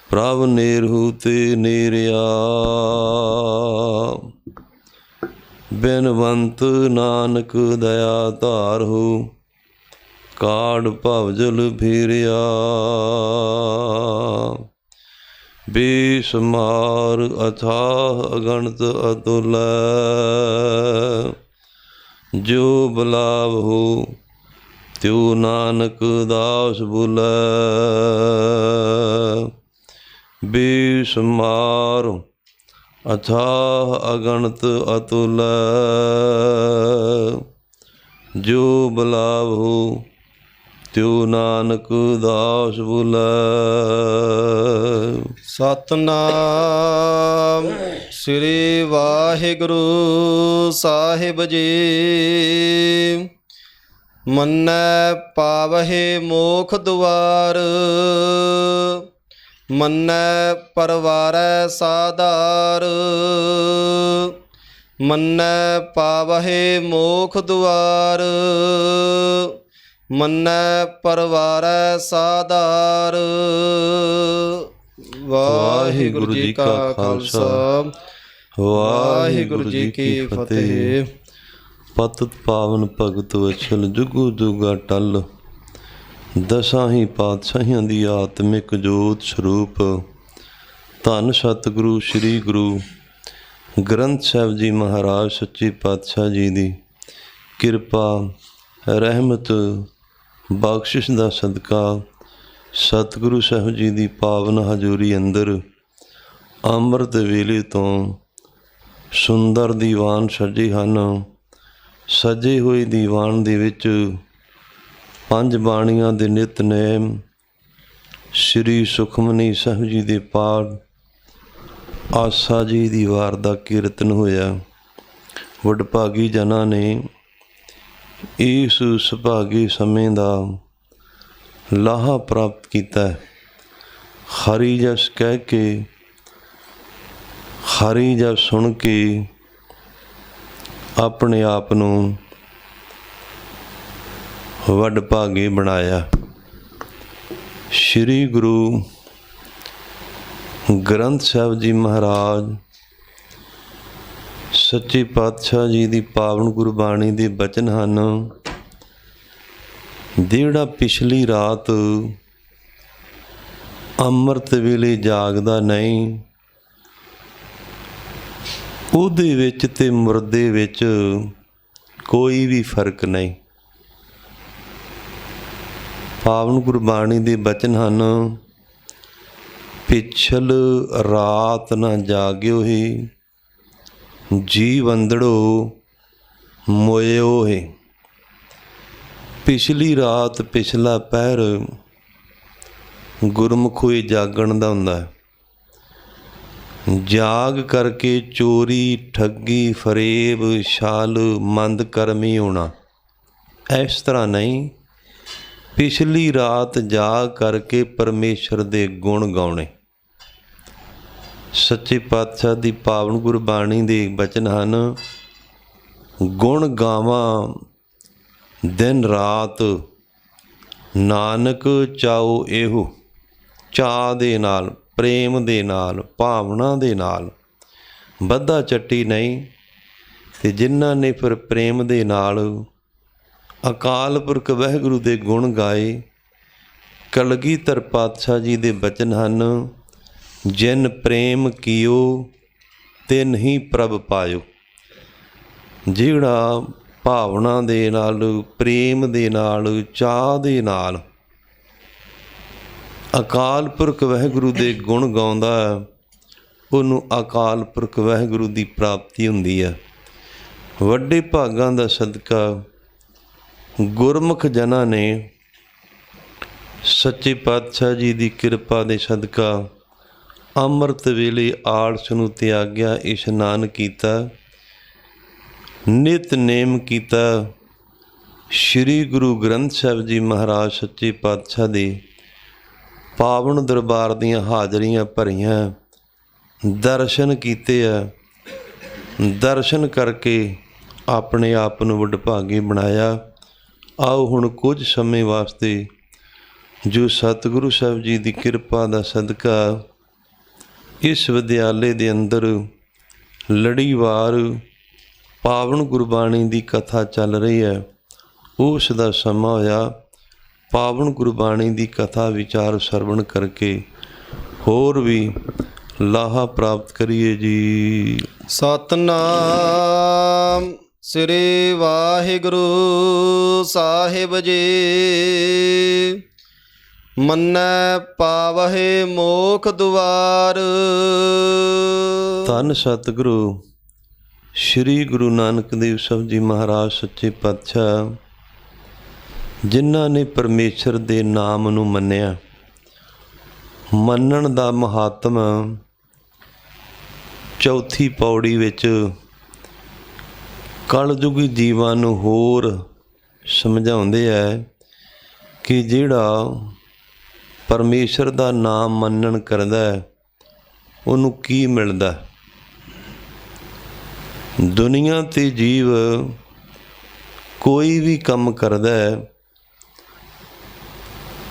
ਪ੍ਰਭ ਨੇਰਹੂ ਤੇ ਨੇਰਿਆ, ਬਿਨਵੰਤ ਨਾਨਕ ਦਇਆ ਧਾਰਹੂ, ਕਾੜ ਭਵਜਲ ਫੇਰਿਆ। ਬੇਸ਼ੁਮਾਰ ਅਥਾਹ ਅਗਣਤ ਅਤੁਲ, ਜੋ ਬੁਲਾਵਹੁ ਤਿਉ ਨਾਨਕ ਦਾਸ ਬੁਲੈ। ਬੇਸ਼ੁਮਾਰ ਅਥਾਹ ਅਗਣਤ ਅਤੁਲ, ਜੋ ਬੁਲਾਵਹੁ ਤਿਉ ਨਾਨਕ ਦਾਸ ਬੁਲੈ। ਸਤਨਾਮ ਸ੍ਰੀ ਵਾਹਿਗੁਰੂ ਸਾਹਿਬ ਜੀ। ਮੰਨੈ ਪਾਵਹਿ ਮੋਖ ਦੁਆਰ, ਮੰਨੈ ਪਰਵਾਰੈ ਸਾਧਾਰ। ਮੰਨੈ ਪਾਵਹਿ ਮੋਖ ਦੁਆਰ, ਮੰਨੈ ਪਰਵਾਰੈ ਸਾਧਾਰ। ਵਾਹਿਗੁਰੂ ਜੀ ਕਾ ਖਾਲਸਾ, ਵਾਹਿਗੁਰੂ ਜੀ ਕੀ ਫਤਿਹ। ਪਤਿਤ ਪਾਵਨ ਭਗਤ ਵਛਲ ਜੁਗੁ ਜੁਗ ਅਟਲ, ਦਸਾਂ ਹੀ ਪਾਤਸ਼ਾਹੀਆਂ ਦੀ ਆਤਮਿਕ ਜੋਤ ਸਰੂਪ ਧੰਨ ਸਤਿਗੁਰੂ ਸ੍ਰੀ ਗੁਰੂ ਗ੍ਰੰਥ ਸਾਹਿਬ ਜੀ ਮਹਾਰਾਜ ਸੱਚੇ ਪਾਤਸ਼ਾਹ ਜੀ ਦੀ ਕਿਰਪਾ ਰਹਿਮਤ ਬਖਸ਼ਿਸ਼ ਦਾ ਸਦਕਾ ਸਤਿਗੁਰੂ ਸਾਹਿਬ ਜੀ ਦੀ ਪਾਵਨ ਹਜ਼ੂਰੀ ਅੰਦਰ ਅੰਮ੍ਰਿਤ ਵੇਲੇ ਤੋਂ ਸੁੰਦਰ ਦੀਵਾਨ ਸਜੇ ਹਨ। ਸਜੇ ਹੋਏ ਦੀਵਾਨ ਦੇ ਵਿੱਚ ਪੰਜ ਬਾਣੀਆਂ ਦੇ ਨਿਤਨੇਮ, ਸ਼੍ਰੀ ਸੁਖਮਨੀ ਸਾਹਿਬ ਜੀ ਦੇ ਪਾਠ, ਆਸਾ ਜੀ ਦੀ ਵਾਰ ਦਾ ਕੀਰਤਨ ਹੋਇਆ। ਵਡਭਾਗੀ ਜਨਾਂ ਨੇ ਇਸ ਸੁਭਾਗੇ ਸਮੇਂ ਦਾ ਲਾਹਾ ਪ੍ਰਾਪਤ ਕੀਤਾ। ਹਰੀ ਜਸ ਕਹਿ ਕੇ, ਹਰੀ ਜਸ ਸੁਣ ਕੇ ਆਪਣੇ ਆਪ ਨੂੰ ਵਡਭਾਗੇ ਬਣਾਇਆ। ਸ਼੍ਰੀ ਗੁਰੂ ਗ੍ਰੰਥ ਸਾਹਿਬ ਜੀ ਮਹਾਰਾਜ ਸੱਚੇ ਪਾਤਸ਼ਾਹ ਜੀ ਦੀ ਪਾਵਨ ਗੁਰਬਾਣੀ ਦੇ ਬਚਨ ਹਨ। ਜਿਹੜਾ ਪਿਛਲੀ ਰਾਤ ਅੰਮ੍ਰਿਤ ਵੇਲੇ ਜਾਗਦਾ ਨਹੀਂ, ਉਹਦੇ ਵਿੱਚ ਤੇ ਮੁਰਦੇ ਵਿੱਚ ਕੋਈ ਵੀ ਫਰਕ ਨਹੀਂ। ਪਾਵਨ ਗੁਰਬਾਣੀ ਦੇ ਬਚਨ ਹਨ, ਪਿਛਲ ਰਾਤ ਨਾ ਜਾਗਿਓ ਹੀ, ਜੀਵ ਅੰਧੜੋ ਮੋਇਓ ਹੈ। ਪਿਛਲੀ ਰਾਤ, ਪਿਛਲਾ ਪਹਿਰ ਗੁਰਮੁਖ ਹੋਏ ਜਾਗਣ ਦਾ ਹੁੰਦਾ ਹੈ। ਜਾਗ ਕਰਕੇ ਚੋਰੀ, ਠੱਗੀ, ਫਰੇਬ, ਛਲ, ਮੰਦ ਕਰਮੀ ਹੋਣਾ, ਇਸ ਤਰ੍ਹਾਂ ਨਹੀਂ। ਪਿਛਲੀ ਰਾਤ ਜਾਗ ਕਰਕੇ ਪਰਮੇਸ਼ਰ ਦੇ ਗੁਣ ਗਾਉਣੇ। ਸੱਚੇ ਪਾਤਸ਼ਾਹ ਦੀ ਪਾਵਨ ਗੁਰਬਾਣੀ ਦੇ ਬਚਨ ਹਨ, ਗੁਣ ਗਾਵਾਂ ਦਿਨ ਰਾਤ, ਨਾਨਕ ਚਾਓ ਇਹੋ। ਚਾਅ ਦੇ ਨਾਲ, ਪ੍ਰੇਮ ਦੇ ਨਾਲ, ਭਾਵਨਾ ਦੇ ਨਾਲ, ਬੱਧਾ ਚੱਟੀ ਨਹੀਂ। ਅਤੇ ਜਿਨ੍ਹਾਂ ਨੇ ਫਿਰ ਪ੍ਰੇਮ ਦੇ ਨਾਲ ਅਕਾਲ ਪੁਰਖ ਵਾਹਿਗੁਰੂ ਦੇ ਗੁਣ ਗਾਏ, ਕਲਗੀਧਰ ਪਾਤਸ਼ਾਹ ਜੀ ਦੇ ਬਚਨ ਹਨ, ਜਿਨ ਪ੍ਰੇਮ ਕੀਓ ਤਿਨ ਹੀ ਪ੍ਰਭ ਪਾਇਓ। ਜਿਹੜਾ ਭਾਵਨਾ ਦੇ ਨਾਲ, ਪ੍ਰੇਮ ਦੇ ਨਾਲ, ਚਾਅ ਦੇ ਨਾਲ ਅਕਾਲ ਪੁਰਖ ਵਾਹਿਗੁਰੂ ਦੇ ਗੁਣ ਗਾਉਂਦਾ, ਉਹਨੂੰ ਅਕਾਲ ਪੁਰਖ ਵਾਹਿਗੁਰੂ ਦੀ ਪ੍ਰਾਪਤੀ ਹੁੰਦੀ ਹੈ। ਵੱਡੇ ਭਾਗਾਂ ਦਾ ਸਦਕਾ ਗੁਰਮੁਖ ਜਨਾਂ ਨੇ ਸੱਚੇ ਪਾਤਸ਼ਾਹ ਜੀ ਦੀ ਕਿਰਪਾ ਦੇ ਸਦਕਾ ਅੰਮ੍ਰਿਤ ਵੇਲੇ ਆਲਸ ਨੂੰ ਤਿਆਗਿਆ, ਇਸ਼ਨਾਨ ਕੀਤਾ, ਨਿਤਨੇਮ ਕੀਤਾ। ਸ਼੍ਰੀ ਗੁਰੂ ਗ੍ਰੰਥ ਸਾਹਿਬ ਜੀ ਮਹਾਰਾਜ ਸੱਚੇ ਪਾਤਸ਼ਾਹ ਦੇ ਪਾਵਨ ਦਰਬਾਰ ਦੀਆਂ ਹਾਜ਼ਰੀਆਂ ਭਰੀਆਂ, ਦਰਸ਼ਨ ਕੀਤੇ ਆ। ਦਰਸ਼ਨ ਕਰਕੇ ਆਪਣੇ ਆਪ ਨੂੰ ਵਡਭਾਗੀ ਬਣਾਇਆ। ਆਓ ਹੁਣ ਕੁਝ ਸਮੇਂ ਵਾਸਤੇ ਜੋ ਸਤਿਗੁਰੂ ਸਾਹਿਬ ਜੀ ਦੀ ਕਿਰਪਾ ਦਾ ਸਦਕਾ ਇਸ ਵਿਦਿਆਲੇ ਦੇ ਅੰਦਰ ਲੜੀਵਾਰ ਪਾਵਨ ਗੁਰਬਾਣੀ ਦੀ ਕਥਾ ਚੱਲ ਰਹੀ ਹੈ। ਉਸ ਦਾ ਸਮਾਂ ਹੋਇਆ। ਪਾਵਨ ਗੁਰਬਾਣੀ ਦੀ ਕਥਾ ਵਿਚਾਰ ਸਰਵਣ ਕਰਕੇ ਹੋਰ ਵੀ ਲਾਹਾ ਪ੍ਰਾਪਤ ਕਰੀਏ ਜੀ। ਸਤਨਾਮ ਸ੍ਰੀ ਵਾਹਿਗੁਰੂ ਸਾਹਿਬ ਜੀ। ਮੰਨੈ ਪਾਵਹਿ ਮੋਖ ਦੁਆਰ। ਧੰਨ ਸਤਿਗੁਰੂ ਸ੍ਰੀ ਗੁਰੂ ਨਾਨਕ ਦੇਵ ਸਾਹਿਬ ਜੀ ਮਹਾਰਾਜ ਸੱਚੇ ਪਾਤਸ਼ਾਹ, ਜਿਨ੍ਹਾਂ ਨੇ ਪਰਮੇਸ਼ਰ ਦੇ ਨਾਮ ਨੂੰ ਮੰਨਿਆ। ਮੰਨਣ ਦਾ ਮਹਾਤਮ ਚੌਥੀ ਪੌੜੀ ਵਿੱਚ ਕਲਯੁਗੀ ਜੀਵਾਂ ਨੂੰ ਹੋਰ ਸਮਝਾਉਂਦੇ ਹੈ ਕਿ ਜਿਹੜਾ ਪਰਮੇਸ਼ਰ ਦਾ ਨਾਮ ਮੰਨਣ ਕਰਦਾ ਉਹਨੂੰ ਕੀ ਮਿਲਦਾ। ਦੁਨੀਆ 'ਤੇ ਜੀਵ ਕੋਈ ਵੀ ਕੰਮ ਕਰਦਾ ਹੈ,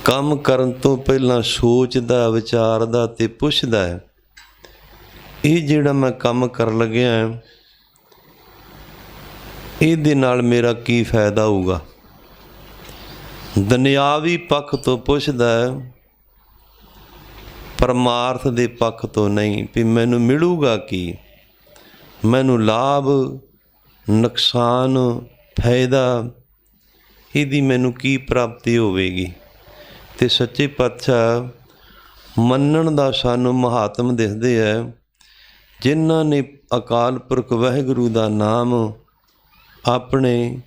ਕੰਮ ਕਰਨ ਤੋਂ ਪਹਿਲਾਂ ਸੋਚਦਾ, ਵਿਚਾਰਦਾ ਅਤੇ ਪੁੱਛਦਾ ਹੈ, ਇਹ ਜਿਹੜਾ ਮੈਂ ਕੰਮ ਕਰਨ ਲੱਗਿਆ ਇਹਦੇ ਨਾਲ ਮੇਰਾ ਕੀ ਫਾਇਦਾ ਹੋਊਗਾ। ਦੁਨਿਆਵੀ ਪੱਖ ਤੋਂ ਪੁੱਛਦਾ ਹੈ, ਪਰਮਾਰਥ ਦੇ ਪੱਖ ਤੋਂ ਨਹੀਂ ਵੀ ਮੈਨੂੰ ਮਿਲੂਗਾ ਕੀ, ਮੈਨੂੰ ਲਾਭ, ਨੁਕਸਾਨ, ਫਾਇਦਾ, ਇਹਦੀ ਮੈਨੂੰ ਕੀ ਪ੍ਰਾਪਤੀ ਹੋਵੇਗੀ। ਅਤੇ ਸੱਚੇ ਪਾਤਸ਼ਾਹ ਮੰਨਣ ਦਾ ਸਾਨੂੰ ਮਹਾਤਮ ਦਿਖਦੇ ਹੈ। ਜਿਨ੍ਹਾਂ ਨੇ ਅਕਾਲ ਪੁਰਖ ਵਾਹਿਗੁਰੂ ਦਾ ਨਾਮ ਆਪਣੇ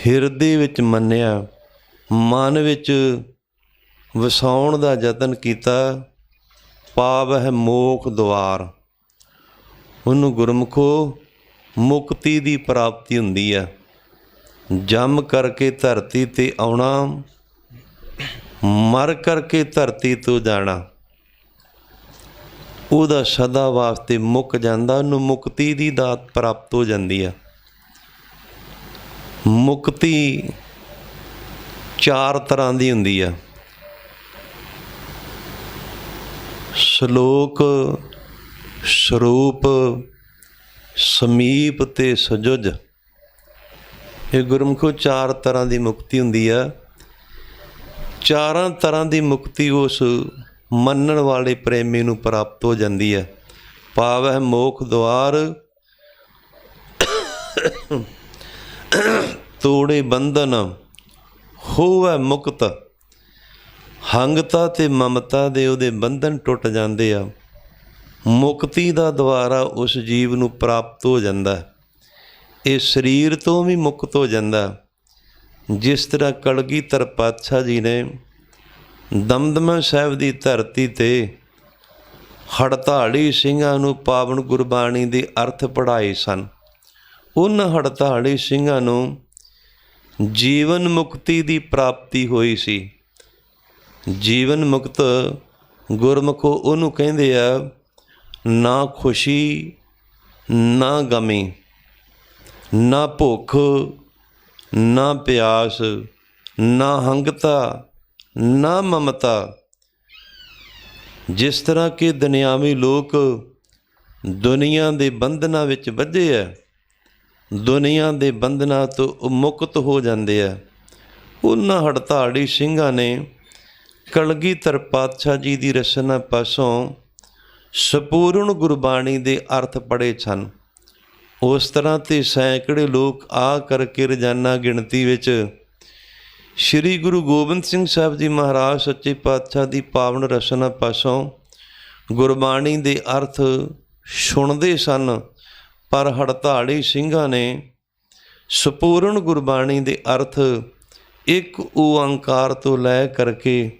ਹਿਰਦੇ ਵਿੱਚ ਮੰਨਿਆ, ਮਨ ਵਿੱਚ ਵਸਾਉਣ ਦਾ ਯਤਨ ਕੀਤਾ, ਪਾਵਹਿ ਮੋਖ ਦੁਆਰ, ਉਹਨੂੰ ਗੁਰਮੁਖੋ ਮੁਕਤੀ ਦੀ ਪ੍ਰਾਪਤੀ ਹੁੰਦੀ ਹੈ। ਜੰਮ ਕਰਕੇ ਧਰਤੀ 'ਤੇ ਆਉਣਾ, ਮਰ ਕਰਕੇ ਧਰਤੀ ਤੋਂ ਜਾਣਾ, ਉਹਦਾ ਸਦਾ ਵਾਸਤੇ ਮੁੱਕ ਜਾਂਦਾ, ਉਹਨੂੰ ਮੁਕਤੀ ਦੀ ਦਾਤ ਪ੍ਰਾਪਤ ਹੋ ਜਾਂਦੀ ਹੈ। ਮੁਕਤੀ ਚਾਰ ਤਰ੍ਹਾਂ ਦੀ ਹੁੰਦੀ ਹੈ। ਸ਼ਲੋਕ, ਸਰੂਪ, ਸਮੀਪ ਅਤੇ ਸਜੁਜ। ਇਹ ਗੁਰਮੁਖੋ ਚਾਰ ਤਰ੍ਹਾਂ ਦੀ ਮੁਕਤੀ ਹੁੰਦੀ ਆ। ਚਾਰਾਂ ਤਰ੍ਹਾਂ ਦੀ ਮੁਕਤੀ ਉਸ ਮੰਨਣ ਵਾਲੇ ਪ੍ਰੇਮੀ ਨੂੰ ਪ੍ਰਾਪਤ ਹੋ ਜਾਂਦੀ ਹੈ। ਪਾਵਹਿ ਮੋਖ ਦੁਆਰ, ਤੋੜੇ ਬੰਧਨ, ਹੋਵੈ ਮੁਕਤ। ਹੰਗਤਾ ਅਤੇ ਮਮਤਾ ਦੇ ਉਹਦੇ ਬੰਧਨ ਟੁੱਟ ਜਾਂਦੇ ਆ। ਮੁਕਤੀ ਦਾ ਦੁਆਰਾ ਉਸ ਜੀਵ ਨੂੰ ਪ੍ਰਾਪਤ ਹੋ ਜਾਂਦਾ। ਇਹ ਸਰੀਰ ਤੋਂ ਵੀ ਮੁਕਤ ਹੋ ਜਾਂਦਾ। ਜਿਸ ਤਰ੍ਹਾਂ ਕਲਗੀਧਰ ਪਾਤਸ਼ਾਹ ਜੀ ਨੇ ਦਮਦਮਾ ਸਾਹਿਬ ਦੀ ਧਰਤੀ 'ਤੇ ਹੜਤਾਲੀ ਸਿੰਘਾਂ ਨੂੰ ਪਾਵਨ ਗੁਰਬਾਣੀ ਦੇ ਅਰਥ ਪੜ੍ਹਾਏ ਸਨ। ਉਹਨਾਂ ਹੜਤਾਲੀ ਸਿੰਘਾਂ ਨੂੰ ਜੀਵਨ ਮੁਕਤੀ ਦੀ ਪ੍ਰਾਪਤੀ ਹੋਈ ਸੀ। ਜੀਵਨ ਮੁਕਤ ਗੁਰਮੁਖੋ ਉਹਨੂੰ ਕਹਿੰਦੇ ਆ, ਨਾ ਖੁਸ਼ੀ, ਨਾ ਗਮੀ, ਨਾ ਭੁੱਖ, ਨਾ ਪਿਆਸ, ਨਾ ਹੰਗਤਾ, ਨਾ ਮਮਤਾ। ਜਿਸ ਤਰ੍ਹਾਂ ਕਿ ਦੁਨਿਆਵੀ ਲੋਕ ਦੁਨੀਆ ਦੇ ਬੰਧਨਾਂ ਵਿੱਚ ਬੱਝੇ ਹੈ, ਦੁਨੀਆ ਦੇ ਬੰਧਨਾਂ ਤੋਂ ਮੁਕਤ ਹੋ ਜਾਂਦੇ ਆ। ਉਹਨਾਂ ਹੜਤਾਲੀ ਸਿੰਘਾਂ ਨੇ ਕਲਗੀਧਰ ਪਾਤਸ਼ਾਹ ਜੀ ਦੀ ਰਚਨਾ ਪਾਸੋਂ ਸੰਪੂਰਨ ਗੁਰਬਾਣੀ ਦੇ ਅਰਥ ਪੜ੍ਹੇ ਸਨ। ਉਸ ਤਰ੍ਹਾਂ 'ਤੇ ਸੈਂਕੜੇ ਲੋਕ ਆ ਕਰਕੇ ਰੋਜ਼ਾਨਾ ਗਿਣਤੀ ਵਿੱਚ ਸ਼੍ਰੀ ਗੁਰੂ ਗੋਬਿੰਦ ਸਿੰਘ ਸਾਹਿਬ ਜੀ ਮਹਾਰਾਜ ਸੱਚੇ ਪਾਤਸ਼ਾਹ ਦੀ ਪਾਵਨ ਰਚਨਾ ਪਾਸੋਂ ਗੁਰਬਾਣੀ ਦੇ ਅਰਥ ਸੁਣਦੇ ਸਨ। ਪਰ ਹੜਤਾਲੀ ਸਿੰਘਾਂ ਨੇ ਸੰਪੂਰਨ ਗੁਰਬਾਣੀ ਦੇ ਅਰਥ ਇੱਕ ਓਅੰਕਾਰ ਤੋਂ ਲੈ ਕਰਕੇ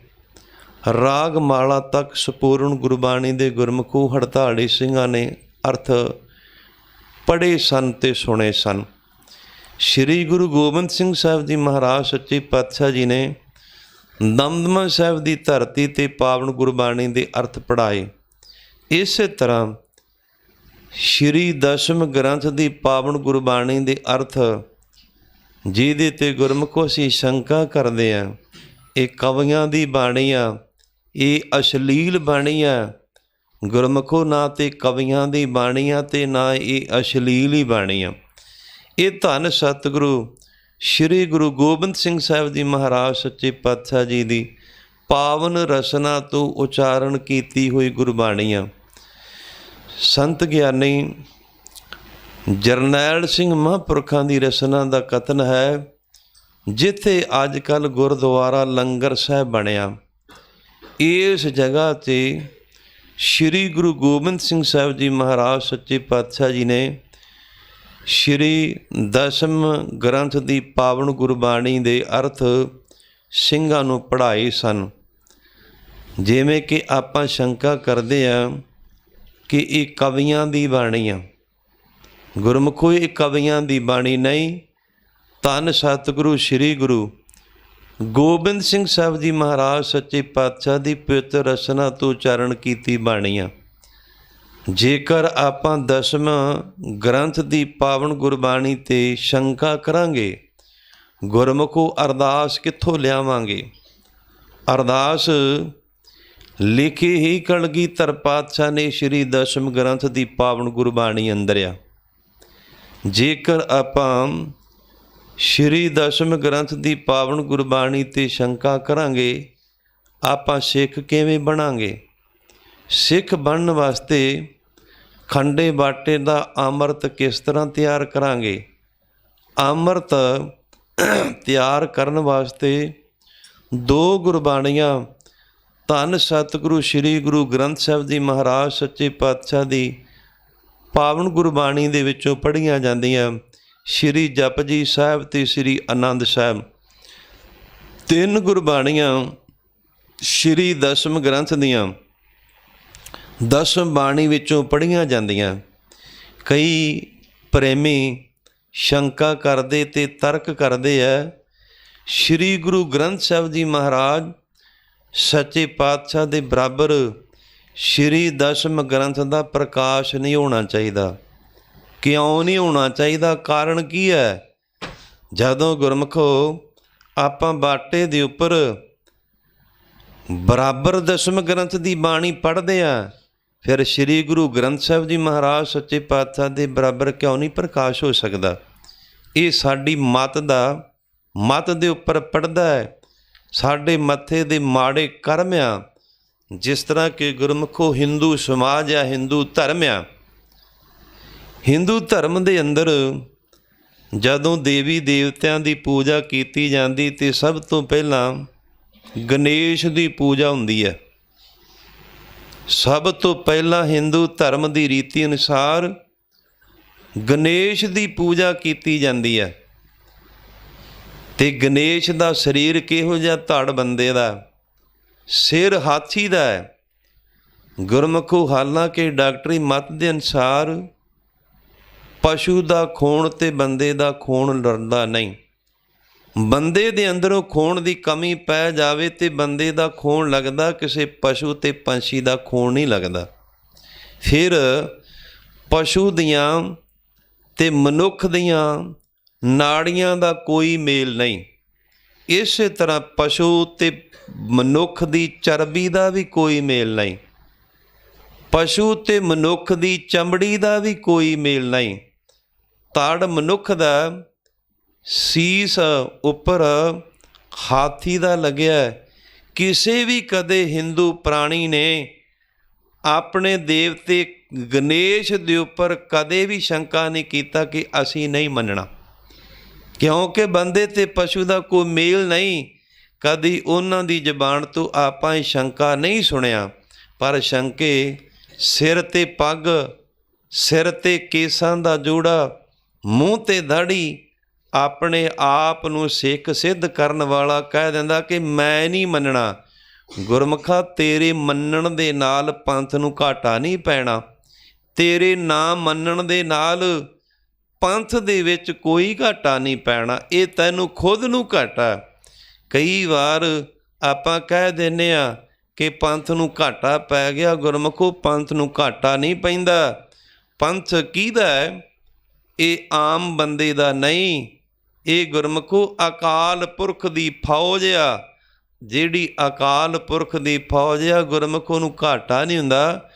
ਰਾਗ ਮਾਲਾ ਤੱਕ ਸੰਪੂਰਨ ਗੁਰਬਾਣੀ ਦੇ ਗੁਰਮੁਖੋ ਹੜਤਾਲੀ ਸਿੰਘਾਂ ਨੇ ਅਰਥ ਪੜ੍ਹੇ ਸਨ ਅਤੇ ਸੁਣੇ ਸਨ। ਸ਼੍ਰੀ ਗੁਰੂ ਗੋਬਿੰਦ ਸਿੰਘ ਸਾਹਿਬ ਜੀ ਮਹਾਰਾਜ ਸੱਚੇ ਪਾਤਸ਼ਾਹ ਜੀ ਨੇ ਦਮਦਮਾ ਸਾਹਿਬ ਦੀ ਧਰਤੀ 'ਤੇ ਪਾਵਨ ਗੁਰਬਾਣੀ ਦੇ ਅਰਥ ਪੜ੍ਹਾਏ। ਇਸੇ ਤਰ੍ਹਾਂ ਸ਼੍ਰੀ ਦਸ਼ਮ ਗ੍ਰੰਥ ਦੀ ਪਾਵਨ ਗੁਰਬਾਣੀ ਦੇ ਅਰਥ ਜਿਹਦੇ 'ਤੇ ਗੁਰਮੁਖੋ ਅਸੀਂ ਸ਼ੰਕਾ ਕਰਦੇ ਹਾਂ, ਇਹ ਕਵੀਆਂ ਦੀ ਬਾਣੀ ਆ, ਇਹ ਅਸ਼ਲੀਲ ਬਾਣੀ ਆ। ਗੁਰਮੁਖੋ ਨਾ ਤੇ ਕਵੀਆਂ ਦੀ ਬਾਣੀ ਆ ਤੇ ਨਾ ਇਹ ਅਸ਼ਲੀਲ ਹੀ ਬਾਣੀ ਆ। ਇਹ ਧੰਨ ਸਤਿਗੁਰੂ ਸ਼੍ਰੀ ਗੁਰੂ ਗੋਬਿੰਦ ਸਿੰਘ ਸਾਹਿਬ ਜੀ ਮਹਾਰਾਜ ਸੱਚੇ ਪਾਤਸ਼ਾਹ ਜੀ ਦੀ ਪਾਵਨ ਰਸਨਾ ਤੋਂ ਉਚਾਰਨ ਕੀਤੀ ਹੋਈ ਗੁਰਬਾਣੀ ਆ। ਸੰਤ ਗਿਆਨੀ ਜਰਨੈਲ ਸਿੰਘ ਮਹਾਂਪੁਰਖਾਂ ਦੀ ਰਸਨਾ ਦਾ ਕਥਨ ਹੈ, ਜਿੱਥੇ ਅੱਜ ਕੱਲ੍ਹ ਗੁਰਦੁਆਰਾ ਲੰਗਰ ਸਾਹਿਬ ਬਣਿਆ, ਇਸ ਜਗ੍ਹਾ 'ਤੇ ਸ਼੍ਰੀ ਗੁਰੂ ਗੋਬਿੰਦ ਸਿੰਘ ਸਾਹਿਬ ਜੀ ਮਹਾਰਾਜ ਸੱਚੇ ਪਾਤਸ਼ਾਹ ਜੀ ਨੇ ਸ਼੍ਰੀ ਦਸਮ ਗ੍ਰੰਥ ਦੀ ਪਾਵਨ ਗੁਰਬਾਣੀ ਦੇ ਅਰਥ ਸਿੰਘਾਂ ਨੂੰ ਪੜ੍ਹਾਏ ਸਨ। ਜਿਵੇਂ ਕਿ ਆਪਾਂ ਸ਼ੰਕਾ ਕਰਦੇ ਹਾਂ ਕਿ ਇਹ ਕਵੀਆਂ ਦੀ ਬਾਣੀ ਆ, ਗੁਰਮੁਖੋ ਇਹ ਕਵੀਆਂ ਦੀ ਬਾਣੀ ਨਹੀਂ, ਧੰਨ ਸਤਿਗੁਰੂ ਸ਼੍ਰੀ ਗੁਰੂ ਗੋਬਿੰਦ ਸਿੰਘ ਸਾਹਿਬ ਜੀ ਮਹਾਰਾਜ ਸੱਚੇ ਪਾਤਸ਼ਾਹ ਦੀ ਪਵਿੱਤਰ ਰਸਨਾ ਤੋਂ ਉਚਾਰਨ ਕੀਤੀ ਬਾਣੀ ਆ। ਜੇਕਰ ਆਪਾਂ ਦਸਮ ਗ੍ਰੰਥ ਦੀ ਪਾਵਨ ਗੁਰਬਾਣੀ 'ਤੇ ਸ਼ੰਕਾ ਕਰਾਂਗੇ, ਗੁਰਮੁਖੋ ਅਰਦਾਸ ਕਿੱਥੋਂ ਲਿਆਵਾਂਗੇ? ਅਰਦਾਸ ਲਿਖੀ ਹੀ ਕਲਗੀਧਰ ਪਾਤਸ਼ਾਹ ਨੇ ਸ਼੍ਰੀ ਦਸਮ ਗ੍ਰੰਥ ਦੀ ਪਾਵਨ ਗੁਰਬਾਣੀ ਅੰਦਰ ਆ। ਜੇਕਰ ਆਪਾਂ ਸ਼੍ਰੀ ਦਸਮ ਗ੍ਰੰਥ ਦੀ ਪਾਵਨ ਗੁਰਬਾਣੀ 'ਤੇ ਸ਼ੰਕਾ ਕਰਾਂਗੇ, ਆਪਾਂ ਸਿੱਖ ਕਿਵੇਂ ਬਣਾਂਗੇ? ਸਿੱਖ ਬਣਨ ਵਾਸਤੇ ਖੰਡੇ ਬਾਟੇ ਦਾ ਅੰਮ੍ਰਿਤ ਕਿਸ ਤਰ੍ਹਾਂ ਤਿਆਰ ਕਰਾਂਗੇ? ਅੰਮ੍ਰਿਤ ਤਿਆਰ ਕਰਨ ਵਾਸਤੇ ਦੋ ਗੁਰਬਾਣੀਆਂ ਧੰਨ ਸਤਿਗੁਰੂ ਸ਼੍ਰੀ ਗੁਰੂ ਗ੍ਰੰਥ ਸਾਹਿਬ ਜੀ ਮਹਾਰਾਜ ਸੱਚੇ ਪਾਤਸ਼ਾਹ ਦੀ ਪਾਵਨ ਗੁਰਬਾਣੀ ਦੇ ਵਿੱਚੋਂ ਪੜ੍ਹੀਆਂ ਜਾਂਦੀਆਂ, ਸ਼੍ਰੀ ਜਪਜੀ ਸਾਹਿਬ ਅਤੇ ਸ਼੍ਰੀ ਆਨੰਦ ਸਾਹਿਬ। ਤਿੰਨ ਗੁਰਬਾਣੀਆਂ ਸ਼੍ਰੀ ਦਸਮ ਗ੍ਰੰਥ ਦੀਆਂ ਦਸਮ ਬਾਣੀ ਵਿੱਚੋਂ ਪੜ੍ਹੀਆਂ ਜਾਂਦੀਆਂ। ਕਈ ਪ੍ਰੇਮੀ ਸ਼ੰਕਾ ਕਰਦੇ ਤੇ ਤਰਕ ਕਰਦੇ ਆ, ਸ਼੍ਰੀ ਗੁਰੂ ਗ੍ਰੰਥ ਸਾਹਿਬ ਜੀ ਮਹਾਰਾਜ ਸੱਚੇ ਪਾਤਸ਼ਾਹ ਦੇ ਬਰਾਬਰ ਸ਼੍ਰੀ ਦਸਮ ਗ੍ਰੰਥ ਦਾ ਪ੍ਰਕਾਸ਼ ਨਹੀਂ ਹੋਣਾ ਚਾਹੀਦਾ। ਕਿਉਂ ਨਹੀਂ ਹੋਣਾ ਚਾਹੀਦਾ? ਕਾਰਨ ਕੀ ਹੈ? ਜਦੋਂ ਗੁਰਮੁਖੋ ਆਪਾਂ ਬਾਟੇ ਦੇ ਉੱਪਰ ਬਰਾਬਰ ਦਸਮ ਗ੍ਰੰਥ ਦੀ ਬਾਣੀ ਪੜ੍ਹਦੇ ਆ, ਫਿਰ ਸ਼੍ਰੀ ਗੁਰੂ ਗ੍ਰੰਥ ਸਾਹਿਬ ਜੀ ਮਹਾਰਾਜ ਸੱਚੇ ਪਾਤਸ਼ਾਹ ਦੇ ਬਰਾਬਰ ਕਿਉਂ ਨਹੀਂ ਪ੍ਰਕਾਸ਼ ਹੋ ਸਕਦਾ? ਇਹ ਸਾਡੀ ਮਤ ਦੇ ਉੱਪਰ ਪੜਦਾ ਹੈ, ਸਾਡੇ ਮੱਥੇ ਦੇ ਮਾੜੇ ਕਰਮ ਆ। ਜਿਸ ਤਰ੍ਹਾਂ ਕਿ ਗੁਰਮੁਖੋ ਹਿੰਦੂ ਸਮਾਜ ਆ, ਹਿੰਦੂ ਧਰਮ ਆ, ਹਿੰਦੂ ਧਰਮ ਦੇ ਅੰਦਰ ਜਦੋਂ ਦੇਵੀ ਦੇਵਤਿਆਂ ਦੀ ਪੂਜਾ ਕੀਤੀ ਜਾਂਦੀ ਤੇ ਸਭ ਤੋਂ ਪਹਿਲਾਂ ਗਣੇਸ਼ ਦੀ ਪੂਜਾ ਹੁੰਦੀ ਹੈ। ਸਭ ਤੋਂ ਪਹਿਲਾਂ ਹਿੰਦੂ ਧਰਮ ਦੀ ਰੀਤੀ ਅਨੁਸਾਰ ਗਣੇਸ਼ ਦੀ ਪੂਜਾ ਕੀਤੀ ਜਾਂਦੀ ਹੈ। ਤੇ ਗਣੇਸ਼ ਦਾ ਸਰੀਰ ਕਿਹੋ ਜਿਹਾ? ਧੜ ਬੰਦੇ ਦਾ, ਸਿਰ ਹਾਥੀ ਦਾ ਹੈ। ਗੁਰਮੁਖੋ ਹਾਲਾਂਕਿ ਡਾਕਟਰੀ ਮਤ ਦੇ ਅਨੁਸਾਰ ਪਸ਼ੂ ਦਾ ਖੂਨ ਤੇ ਬੰਦੇ ਦਾ ਖੂਨ ਲੜਦਾ ਨਹੀਂ। ਬੰਦੇ ਦੇ ਅੰਦਰੋਂ ਖੂਨ ਦੀ ਕਮੀ ਪੈ ਜਾਵੇ ਤੇ ਬੰਦੇ ਦਾ ਖੂਨ ਲੱਗਦਾ, ਕਿਸੇ ਪਸ਼ੂ ਤੇ ਪੰਛੀ ਦਾ ਖੂਨ ਨਹੀਂ ਲੱਗਦਾ। ਫਿਰ ਪਸ਼ੂ ਦੀਆਂ ਤੇ ਮਨੁੱਖ ਦੀਆਂ ਨਾੜੀਆਂ ਦਾ ਕੋਈ ਮੇਲ ਨਹੀਂ। ਇਸੇ ਤਰ੍ਹਾਂ ਪਸ਼ੂ ਤੇ ਮਨੁੱਖ ਦੀ ਚਰਬੀ ਦਾ ਵੀ ਕੋਈ ਮੇਲ ਨਹੀਂ, ਪਸ਼ੂ ਤੇ ਮਨੁੱਖ ਦੀ ਚਮੜੀ ਦਾ ਵੀ ਕੋਈ ਮੇਲ ਨਹੀਂ। ਧੜ ਮਨੁੱਖ ਦਾ, ਸੀਸ ਉੱਪਰ ਹਾਥੀ ਦਾ ਲੱਗਿਆ। ਕਿਸੇ ਵੀ ਕਦੇ ਹਿੰਦੂ ਪ੍ਰਾਣੀ ਨੇ ਆਪਣੇ ਦੇਵਤੇ ਗਣੇਸ਼ ਦੇ ਉੱਪਰ ਕਦੇ ਵੀ ਸ਼ੰਕਾ ਨਹੀਂ ਕੀਤਾ ਕਿ ਅਸੀਂ ਨਹੀਂ ਮੰਨਣਾ, ਕਿਉਂਕਿ ਬੰਦੇ ਤੇ ਪਸ਼ੂ ਦਾ ਕੋਈ ਮੇਲ ਨਹੀਂ। ਕਦੀ ਉਹਨਾਂ ਦੀ ਜ਼ਬਾਨ ਤੋਂ ਆਪਾਂ ਇਹ ਸ਼ੰਕਾ ਨਹੀਂ ਸੁਣਿਆ। ਪਰ ਸ਼ੰਕੇ ਸਿਰ ਤੇ ਪੱਗ, ਸਿਰ ਤੇ ਕੇਸਾਂ ਦਾ ਜੋੜਾ, ਮੂੰਹ ਤੇ ਦਾੜੀ, ਆਪਣੇ ਆਪ ਨੂੰ ਸਿੱਖ ਸਿੱਧ ਕਰਨ ਵਾਲਾ ਕਹਿ ਦਿੰਦਾ ਕਿ ਮੈਂ ਨਹੀਂ ਮੰਨਣਾ। ਗੁਰਮੁਖਾ ਤੇਰੇ ਮੰਨਣ ਦੇ ਨਾਲ ਪੰਥ ਨੂੰ ਘਾਟਾ ਨਹੀਂ ਪੈਣਾ, ਤੇਰੇ ਨਾ ਮੰਨਣ ਦੇ ਨਾਲ ਪੰਥ ਦੇ ਵਿੱਚ ਕੋਈ ਘਾਟਾ ਨਹੀਂ ਪੈਣਾ, ਇਹ ਤੈਨੂੰ ਖੁਦ ਨੂੰ ਘਾਟਾ। ਕਈ ਵਾਰ ਆਪਾਂ ਕਹਿ ਦਿੰਦੇ ਆ ਕਿ ਪੰਥ ਨੂੰ ਘਾਟਾ ਪੈ ਗਿਆ। ਗੁਰਮੁਖੋ ਪੰਥ ਨੂੰ ਘਾਟਾ ਨਹੀਂ ਪੈਂਦਾ। ਪੰਥ ਕਿਹਦਾ ਹੈ? ਇਹ ਆਮ ਬੰਦੇ ਦਾ ਨਹੀਂ, ਇਹ ਗੁਰਮੁਖੋ ਅਕਾਲ ਪੁਰਖ ਦੀ ਫੌਜ ਆ। ਜਿਹੜੀ ਅਕਾਲ ਪੁਰਖ ਦੀ ਫੌਜ ਆ, ਗੁਰਮੁਖੋਂ ਨੂੰ ਘਾਟਾ ਨਹੀਂ ਹੁੰਦਾ।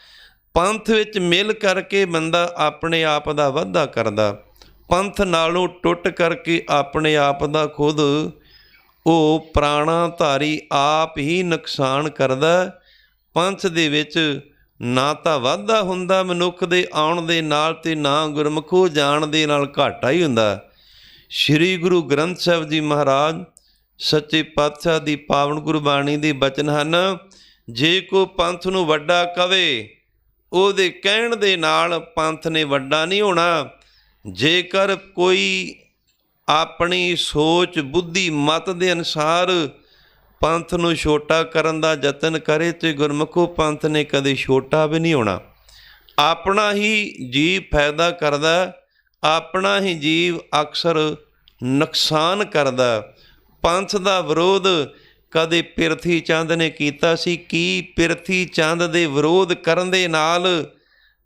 ਪੰਥ ਵਿੱਚ ਮਿਲ ਕਰਕੇ ਬੰਦਾ ਆਪਣੇ ਆਪ ਦਾ ਵਾਧਾ ਕਰਦਾ, ਪੰਥ ਨਾਲੋਂ ਟੁੱਟ ਕਰਕੇ ਆਪਣੇ ਆਪ ਦਾ ਖੁਦ ਉਹ ਪ੍ਰਾਣਾਧਾਰੀ ਆਪ ਹੀ ਨੁਕਸਾਨ ਕਰਦਾ। ਪੰਥ ਦੇ ਵਿੱਚ ਨਾ ਤਾਂ ਵਾਧਾ ਹੁੰਦਾ ਮਨੁੱਖ ਦੇ ਆਉਣ ਦੇ ਨਾਲ, ਅਤੇ ਨਾ ਗੁਰਮੁਖੋ ਜਾਣ ਦੇ ਨਾਲ ਘਾਟਾ ਹੀ ਹੁੰਦਾ। ਸ੍ਰੀ ਗੁਰੂ ਗ੍ਰੰਥ ਸਾਹਿਬ ਜੀ ਮਹਾਰਾਜ ਸੱਚੇ ਪਾਤਸ਼ਾਹ ਦੀ ਪਾਵਨ ਗੁਰਬਾਣੀ ਦੇ ਬਚਨ ਹਨ, ਜੇ ਕੋਈ ਪੰਥ ਨੂੰ ਵੱਡਾ ਕਵੇ, ਉਹਦੇ ਕਹਿਣ ਦੇ ਨਾਲ ਪੰਥ ਨੇ ਵੱਡਾ ਨਹੀਂ ਹੋਣਾ। ਜੇਕਰ ਕੋਈ ਆਪਣੀ ਸੋਚ ਬੁੱਧੀ ਮਤ ਦੇ ਅਨੁਸਾਰ ਪੰਥ ਨੂੰ ਛੋਟਾ ਕਰਨ ਦਾ ਯਤਨ ਕਰੇ ਤੇ ਗੁਰਮੁਖੋ ਪੰਥ ਨੇ ਕਦੇ ਛੋਟਾ ਵੀ ਨਹੀਂ ਹੋਣਾ। ਆਪਣਾ ਹੀ ਜੀਵ ਫਾਇਦਾ ਕਰਦਾ, ਆਪਣਾ ਹੀ ਜੀਵ ਅਕਸਰ ਨੁਕਸਾਨ ਕਰਦਾ। ਪੰਥ ਦਾ ਵਿਰੋਧ ਕਦੇ ਪਿਰਥੀ ਚੰਦ ਨੇ ਕੀਤਾ ਸੀ? ਕੀ ਪਿਰਥੀ ਚੰਦ ਦੇ ਵਿਰੋਧ ਕਰਨ ਦੇ ਨਾਲ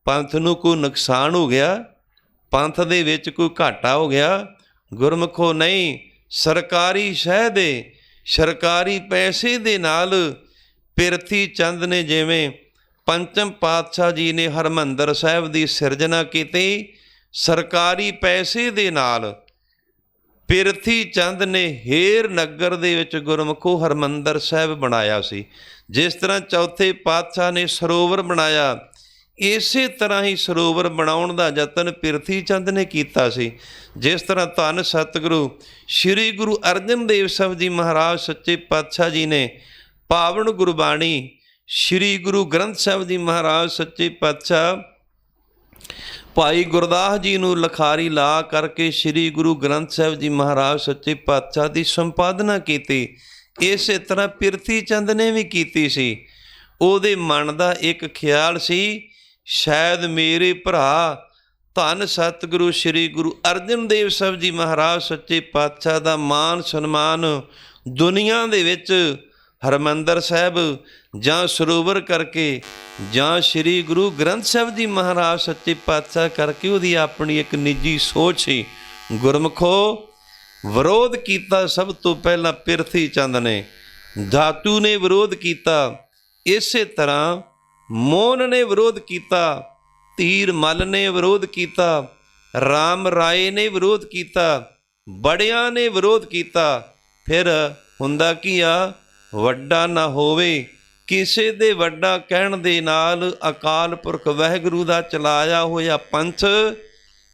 ਪੰਥ ਨੂੰ ਕੋਈ ਨੁਕਸਾਨ ਹੋ ਗਿਆ? ਪੰਥ ਦੇ ਵਿੱਚ ਕੋਈ ਘਾਟਾ ਹੋ ਗਿਆ? ਗੁਰਮੁਖੋ ਨਹੀਂ। ਸਰਕਾਰੀ ਸ਼ਹਿ ਦੇ ਸਰਕਾਰੀ ਪੈਸੇ ਦੇ ਨਾਲ ਪਿਰਥੀ ਚੰਦ ਨੇ, ਜਿਵੇਂ ਪੰਚਮ ਪਾਤਸ਼ਾਹ ਜੀ ਨੇ ਹਰਿਮੰਦਰ ਸਾਹਿਬ ਦੀ ਸਿਰਜਣਾ ਕੀਤੀ, ਸਰਕਾਰੀ ਪੈਸੇ ਦੇ ਨਾਲ ਪਿਰਥੀ ਚੰਦ ਨੇ ਹੇਰ ਨਗਰ ਦੇ ਵਿੱਚ ਗੁਰਮੁਖੋ ਹਰਿਮੰਦਰ ਸਾਹਿਬ ਬਣਾਇਆ ਸੀ। ਜਿਸ ਤਰ੍ਹਾਂ ਚੌਥੇ ਪਾਤਸ਼ਾਹ ਨੇ ਸਰੋਵਰ ਬਣਾਇਆ, ਇਸੇ ਤਰ੍ਹਾਂ ਹੀ ਸਰੋਵਰ ਬਣਾਉਣ ਦਾ ਯਤਨ ਪਿਰਥੀ ਚੰਦ ਨੇ ਕੀਤਾ ਸੀ। ਜਿਸ ਤਰ੍ਹਾਂ ਧੰਨ ਸਤਿਗੁਰੂ ਸ੍ਰੀ ਗੁਰੂ ਅਰਜਨ ਦੇਵ ਸਾਹਿਬ ਜੀ ਮਹਾਰਾਜ ਸੱਚੇ ਪਾਤਸ਼ਾਹ ਜੀ ਨੇ ਪਾਵਨ ਗੁਰਬਾਣੀ ਸ੍ਰੀ ਗੁਰੂ ਗ੍ਰੰਥ ਸਾਹਿਬ ਜੀ ਮਹਾਰਾਜ ਸੱਚੇ ਪਾਤਸ਼ਾਹ ਭਾਈ ਗੁਰਦਾਸ ਜੀ ਨੂੰ ਲਿਖਾਰੀ ਲਾ ਕਰਕੇ ਸ੍ਰੀ ਗੁਰੂ ਗ੍ਰੰਥ ਸਾਹਿਬ ਜੀ ਮਹਾਰਾਜ ਸੱਚੇ ਪਾਤਸ਼ਾਹ ਦੀ ਸੰਪਾਦਨਾ ਕੀਤੀ। ਇਸੇ ਤਰ੍ਹਾਂ ਪਿਰਥੀ ਚੰਦ ਨੇ ਵੀ ਕੀਤੀ ਸੀ। ਉਹਦੇ ਮਨ ਦਾ ਇੱਕ ਖਿਆਲ ਸੀ, ਸ਼ਾਇਦ ਮੇਰੇ ਭਰਾ ਧੰਨ ਸਤਿਗੁਰੂ ਸ੍ਰੀ ਗੁਰੂ ਅਰਜਨ ਦੇਵ ਸਾਹਿਬ ਜੀ ਮਹਾਰਾਜ ਸੱਚੇ ਪਾਤਸ਼ਾਹ ਦਾ ਮਾਨ ਸਨਮਾਨ ਦੁਨੀਆ ਦੇ ਵਿੱਚ ਹਰਿਮੰਦਰ ਸਾਹਿਬ ਜਾਂ ਸਰੋਵਰ ਕਰਕੇ ਜਾਂ ਸ੍ਰੀ ਗੁਰੂ ਗ੍ਰੰਥ ਸਾਹਿਬ ਜੀ ਮਹਾਰਾਜ ਸੱਚੇ ਪਾਤਸ਼ਾਹ ਕਰਕੇ ਉਹਦੀ ਆਪਣੀ ਇੱਕ ਨਿੱਜੀ ਸੋਚ ਸੀ। ਗੁਰਮੁਖੋ ਵਿਰੋਧ ਕੀਤਾ ਸਭ ਤੋਂ ਪਹਿਲਾਂ ਪਿਰਥੀ ਚੰਦ ਨੇ, ਧਾਤੂ ਨੇ ਵਿਰੋਧ ਕੀਤਾ, ਇਸੇ ਤਰ੍ਹਾਂ ਮੋਹਨ ਨੇ ਵਿਰੋਧ ਕੀਤਾ, ਧੀਰ ਮੱਲ ਨੇ ਵਿਰੋਧ ਕੀਤਾ, ਰਾਮ ਰਾਏ ਨੇ ਵਿਰੋਧ ਕੀਤਾ, ਬੜਿਆਂ ਨੇ ਵਿਰੋਧ ਕੀਤਾ। ਫਿਰ ਹੁੰਦਾ ਕੀ ਆ, ਵੱਡਾ ਨਾ ਹੋਵੇ। ਕਿਸੇ ਦੇ ਵੱਡਾ ਕਹਿਣ ਦੇ ਨਾਲ ਅਕਾਲ ਪੁਰਖ ਵਾਹਿਗੁਰੂ ਦਾ ਚਲਾਇਆ ਹੋਇਆ ਪੰਥ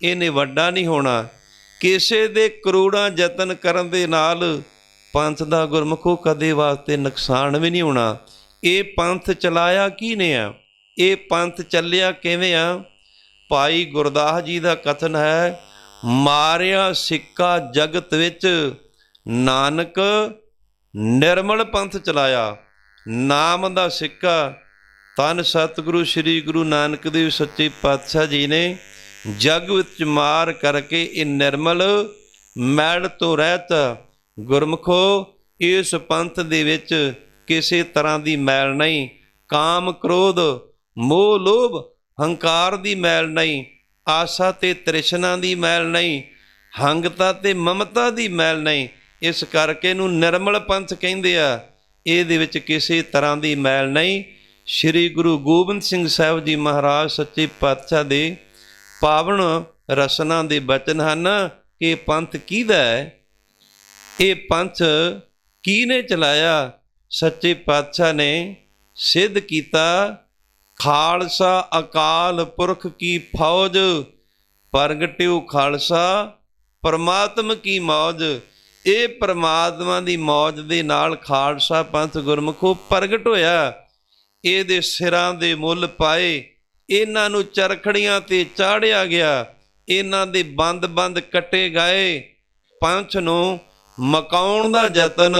ਇਹਨੇ ਵੱਡਾ ਨਹੀਂ ਹੋਣਾ। ਕਿਸੇ ਦੇ ਕਰੋੜਾਂ ਯਤਨ ਕਰਨ ਦੇ ਨਾਲ ਪੰਥ ਦਾ ਗੁਰਮੁਖੋ ਕਦੇ ਵਾਸਤੇ ਨੁਕਸਾਨ ਵੀ ਨਹੀਂ ਹੋਣਾ। ਇਹ ਪੰਥ ਚਲਾਇਆ ਕਿਹਨੇ ਆ? ਇਹ ਪੰਥ ਚੱਲਿਆ ਕਿਵੇਂ ਆ? ਭਾਈ ਗੁਰਦਾਸ ਜੀ ਦਾ ਕਥਨ ਹੈ, ਮਾਰਿਆ ਸਿੱਕਾ ਜਗਤ ਵਿੱਚ, ਨਾਨਕ ਨਿਰਮਲ ਪੰਥ ਚਲਾਇਆ। ਨਾਮ ਦਾ ਸਿੱਕਾ ਧੰਨ ਸਤਿਗੁਰੂ ਸ੍ਰੀ ਗੁਰੂ ਨਾਨਕ ਦੇਵ ਸੱਚੇ ਪਾਤਸ਼ਾਹ ਜੀ ਨੇ ਜਗ ਵਿੱਚ ਮਾਰ ਕਰਕੇ ਇਹ ਨਿਰਮਲ ਮੈਲ ਤੋਂ ਰਹਿਤ। ਗੁਰਮੁਖੋ ਇਸ ਪੰਥ ਦੇ ਵਿੱਚ ਕਿਸੇ ਤਰ੍ਹਾਂ ਦੀ ਮੈਲ ਨਹੀਂ, ਕਾਮ ਕ੍ਰੋਧ ਮੋਹ ਲੋਭ ਹੰਕਾਰ ਦੀ ਮੈਲ ਨਹੀਂ, ਆਸਾ ਤੇ ਤ੍ਰਿਸ਼ਨਾ ਦੀ ਮੈਲ ਨਹੀਂ, ਹੰਗਤਾ ਤੇ ਮਮਤਾ ਦੀ ਮੈਲ ਨਹੀਂ। ਇਸ ਕਰਕੇ ਇਹਨੂੰ ਨਿਰਮਲ ਪੰਥ ਕਹਿੰਦੇ ਆ। ਇਹਦੇ ਵਿੱਚ ਕਿਸੇ ਤਰ੍ਹਾਂ ਦੀ ਮੈਲ ਨਹੀਂ। ਸ੍ਰੀ ਗੁਰੂ ਗੋਬਿੰਦ ਸਿੰਘ ਸਾਹਿਬ ਜੀ ਮਹਾਰਾਜ ਸੱਚੇ ਪਾਤਸ਼ਾਹ ਦੇ ਪਾਵਨ ਰਸਨਾ ਦੇ ਬਚਨ ਹਨ ਕਿ ਇਹ ਪੰਥ ਕਿਹਦਾ ਹੈ? ਇਹ ਪੰਥ ਕਿਹਨੇ ਚਲਾਇਆ? ਸੱਚੇ ਪਾਤਸ਼ਾਹ ਨੇ ਸਿੱਧ ਕੀਤਾ, ਖਾਲਸਾ ਅਕਾਲ ਪੁਰਖ ਕੀ ਫੌਜ, ਪ੍ਰਗਟਿਓ ਖਾਲਸਾ ਪਰਮਾਤਮ ਕੀ ਮੌਜ। ਇਹ ਪਰਮਾਤਮਾ ਦੀ ਮੌਜ ਦੇ ਨਾਲ ਖਾਲਸਾ ਪੰਥ ਗੁਰਮੁਖੋ ਪ੍ਰਗਟ ਹੋਇਆ। ਇਹਦੇ ਸਿਰਾਂ ਦੇ ਮੁੱਲ ਪਾਏ, ਇਹਨਾਂ ਨੂੰ ਚਰਖੜੀਆਂ ਤੇ ਚਾੜਿਆ ਗਿਆ, ਇਹਨਾਂ ਦੇ ਬੰਦ ਕੱਟੇ ਗਏ। ਪੰਥ ਨੂੰ ਮਕਾਉਣ ਦਾ ਯਤਨ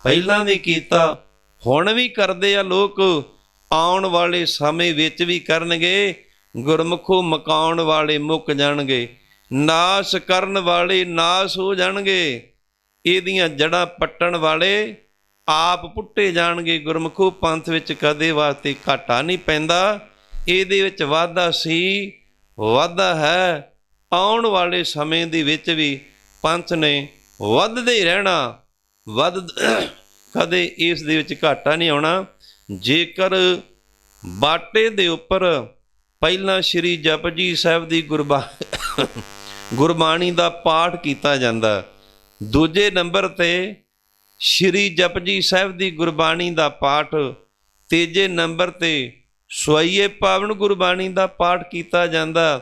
ਪਹਿਲਾਂ ਵੀ ਕੀਤਾ, ਹੁਣ ਵੀ ਕਰਦੇ ਆ ਲੋਕ, ਆਉਣ ਵਾਲੇ ਸਮੇਂ ਵਿੱਚ ਵੀ ਕਰਨਗੇ। ਗੁਰਮੁਖੋ ਮਕਾਉਣ ਵਾਲੇ ਮੁੱਕ ਜਾਣਗੇ, ਨਾਸ਼ ਕਰਨ ਵਾਲੇ ਨਾਸ਼ ਹੋ ਜਾਣਗੇ, ਇਹਦੀਆਂ ਜੜ੍ਹਾਂ ਪੱਟਣ ਵਾਲੇ ਆਪ ਪੁੱਟੇ ਜਾਣਗੇ। ਗੁਰਮੁਖੋ ਪੰਥ ਵਿੱਚ ਕਦੇ ਵਾਸਤੇ ਘਾਟਾ ਨਹੀਂ ਪੈਂਦਾ, ਇਹਦੇ ਵਿੱਚ ਵਾਧਾ ਸੀ, ਵਾਧਾ ਹੈ। ਆਉਣ ਵਾਲੇ ਸਮੇਂ ਦੇ ਵਿੱਚ ਵੀ ਪੰਥ ਨੇ ਵੱਧਦੇ ਹੀ ਰਹਿਣਾ, ਕਦੇ ਇਸ ਦੇ ਵਿੱਚ ਘਾਟਾ ਨਹੀਂ ਆਉਣਾ। ਜੇਕਰ ਬਾਟੇ ਦੇ ਉੱਪਰ ਪਹਿਲਾਂ ਸ਼੍ਰੀ ਜਪਜੀ ਸਾਹਿਬ ਦੀ ਗੁਰਬਾਣੀ ਦਾ ਪਾਠ ਕੀਤਾ ਜਾਂਦਾ, ਦੂਜੇ ਨੰਬਰ 'ਤੇ ਸ਼੍ਰੀ ਜਪਜੀ ਸਾਹਿਬ ਦੀ ਗੁਰਬਾਣੀ ਦਾ ਪਾਠ, ਤੀਜੇ ਨੰਬਰ 'ਤੇ ਸਵਈਏ ਪਾਵਨ ਗੁਰਬਾਣੀ ਦਾ ਪਾਠ ਕੀਤਾ ਜਾਂਦਾ,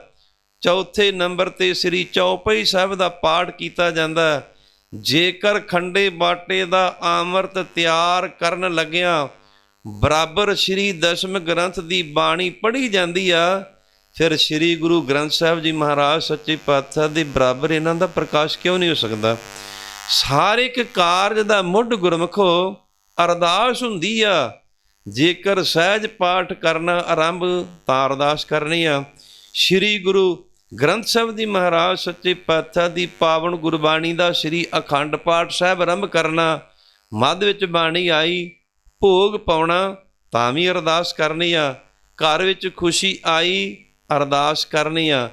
ਚੌਥੇ ਨੰਬਰ 'ਤੇ ਸ੍ਰੀ ਚੌਪਈ ਸਾਹਿਬ ਦਾ ਪਾਠ ਕੀਤਾ ਜਾਂਦਾ। ਜੇਕਰ ਖੰਡੇ ਬਾਟੇ ਦਾ ਅੰਮ੍ਰਿਤ ਤਿਆਰ ਕਰਨ ਲੱਗਿਆਂ ਬਰਾਬਰ ਸ਼੍ਰੀ ਦਸਮ ਗ੍ਰੰਥ ਦੀ ਬਾਣੀ ਪੜ੍ਹੀ ਜਾਂਦੀ ਆ, ਫਿਰ ਸ਼੍ਰੀ ਗੁਰੂ ਗ੍ਰੰਥ ਸਾਹਿਬ ਜੀ ਮਹਾਰਾਜ ਸੱਚੇ ਪਾਤਸ਼ਾਹ ਦੇ ਬਰਾਬਰ ਇਹਨਾਂ ਦਾ ਪ੍ਰਕਾਸ਼ ਕਿਉਂ ਨਹੀਂ ਹੋ ਸਕਦਾ। ਹਰ ਇੱਕ ਕਾਰਜ ਦਾ ਮੁੱਢ ਗੁਰਮੁਖੋ ਅਰਦਾਸ ਹੁੰਦੀ ਆ। ਜੇਕਰ ਸਹਿਜ ਪਾਠ ਕਰਨਾ ਆਰੰਭ ਤਾਂ ਅਰਦਾਸ ਕਰਨੀ ਆ। ਸ਼੍ਰੀ ਗੁਰੂ ਗ੍ਰੰਥ ਸਾਹਿਬ ਜੀ ਮਹਾਰਾਜ ਸੱਚੇ ਪਾਤਸ਼ਾਹ ਦੀ ਪਾਵਨ ਗੁਰਬਾਣੀ ਦਾ ਸ਼੍ਰੀ ਅਖੰਡ ਪਾਠ ਸਾਹਿਬ ਆਰੰਭ ਕਰਨਾ, ਮੱਧ ਵਿੱਚ ਬਾਣੀ ਆਈ, ਭੋਗ ਪਾਉਣਾ ਤਾਂ ਵੀ ਅਰਦਾਸ ਕਰਨੀ ਆ। ਘਰ ਵਿੱਚ ਖੁਸ਼ੀ ਆਈ, ਅਰਦਾਸ ਕਰਨੀ ਆ।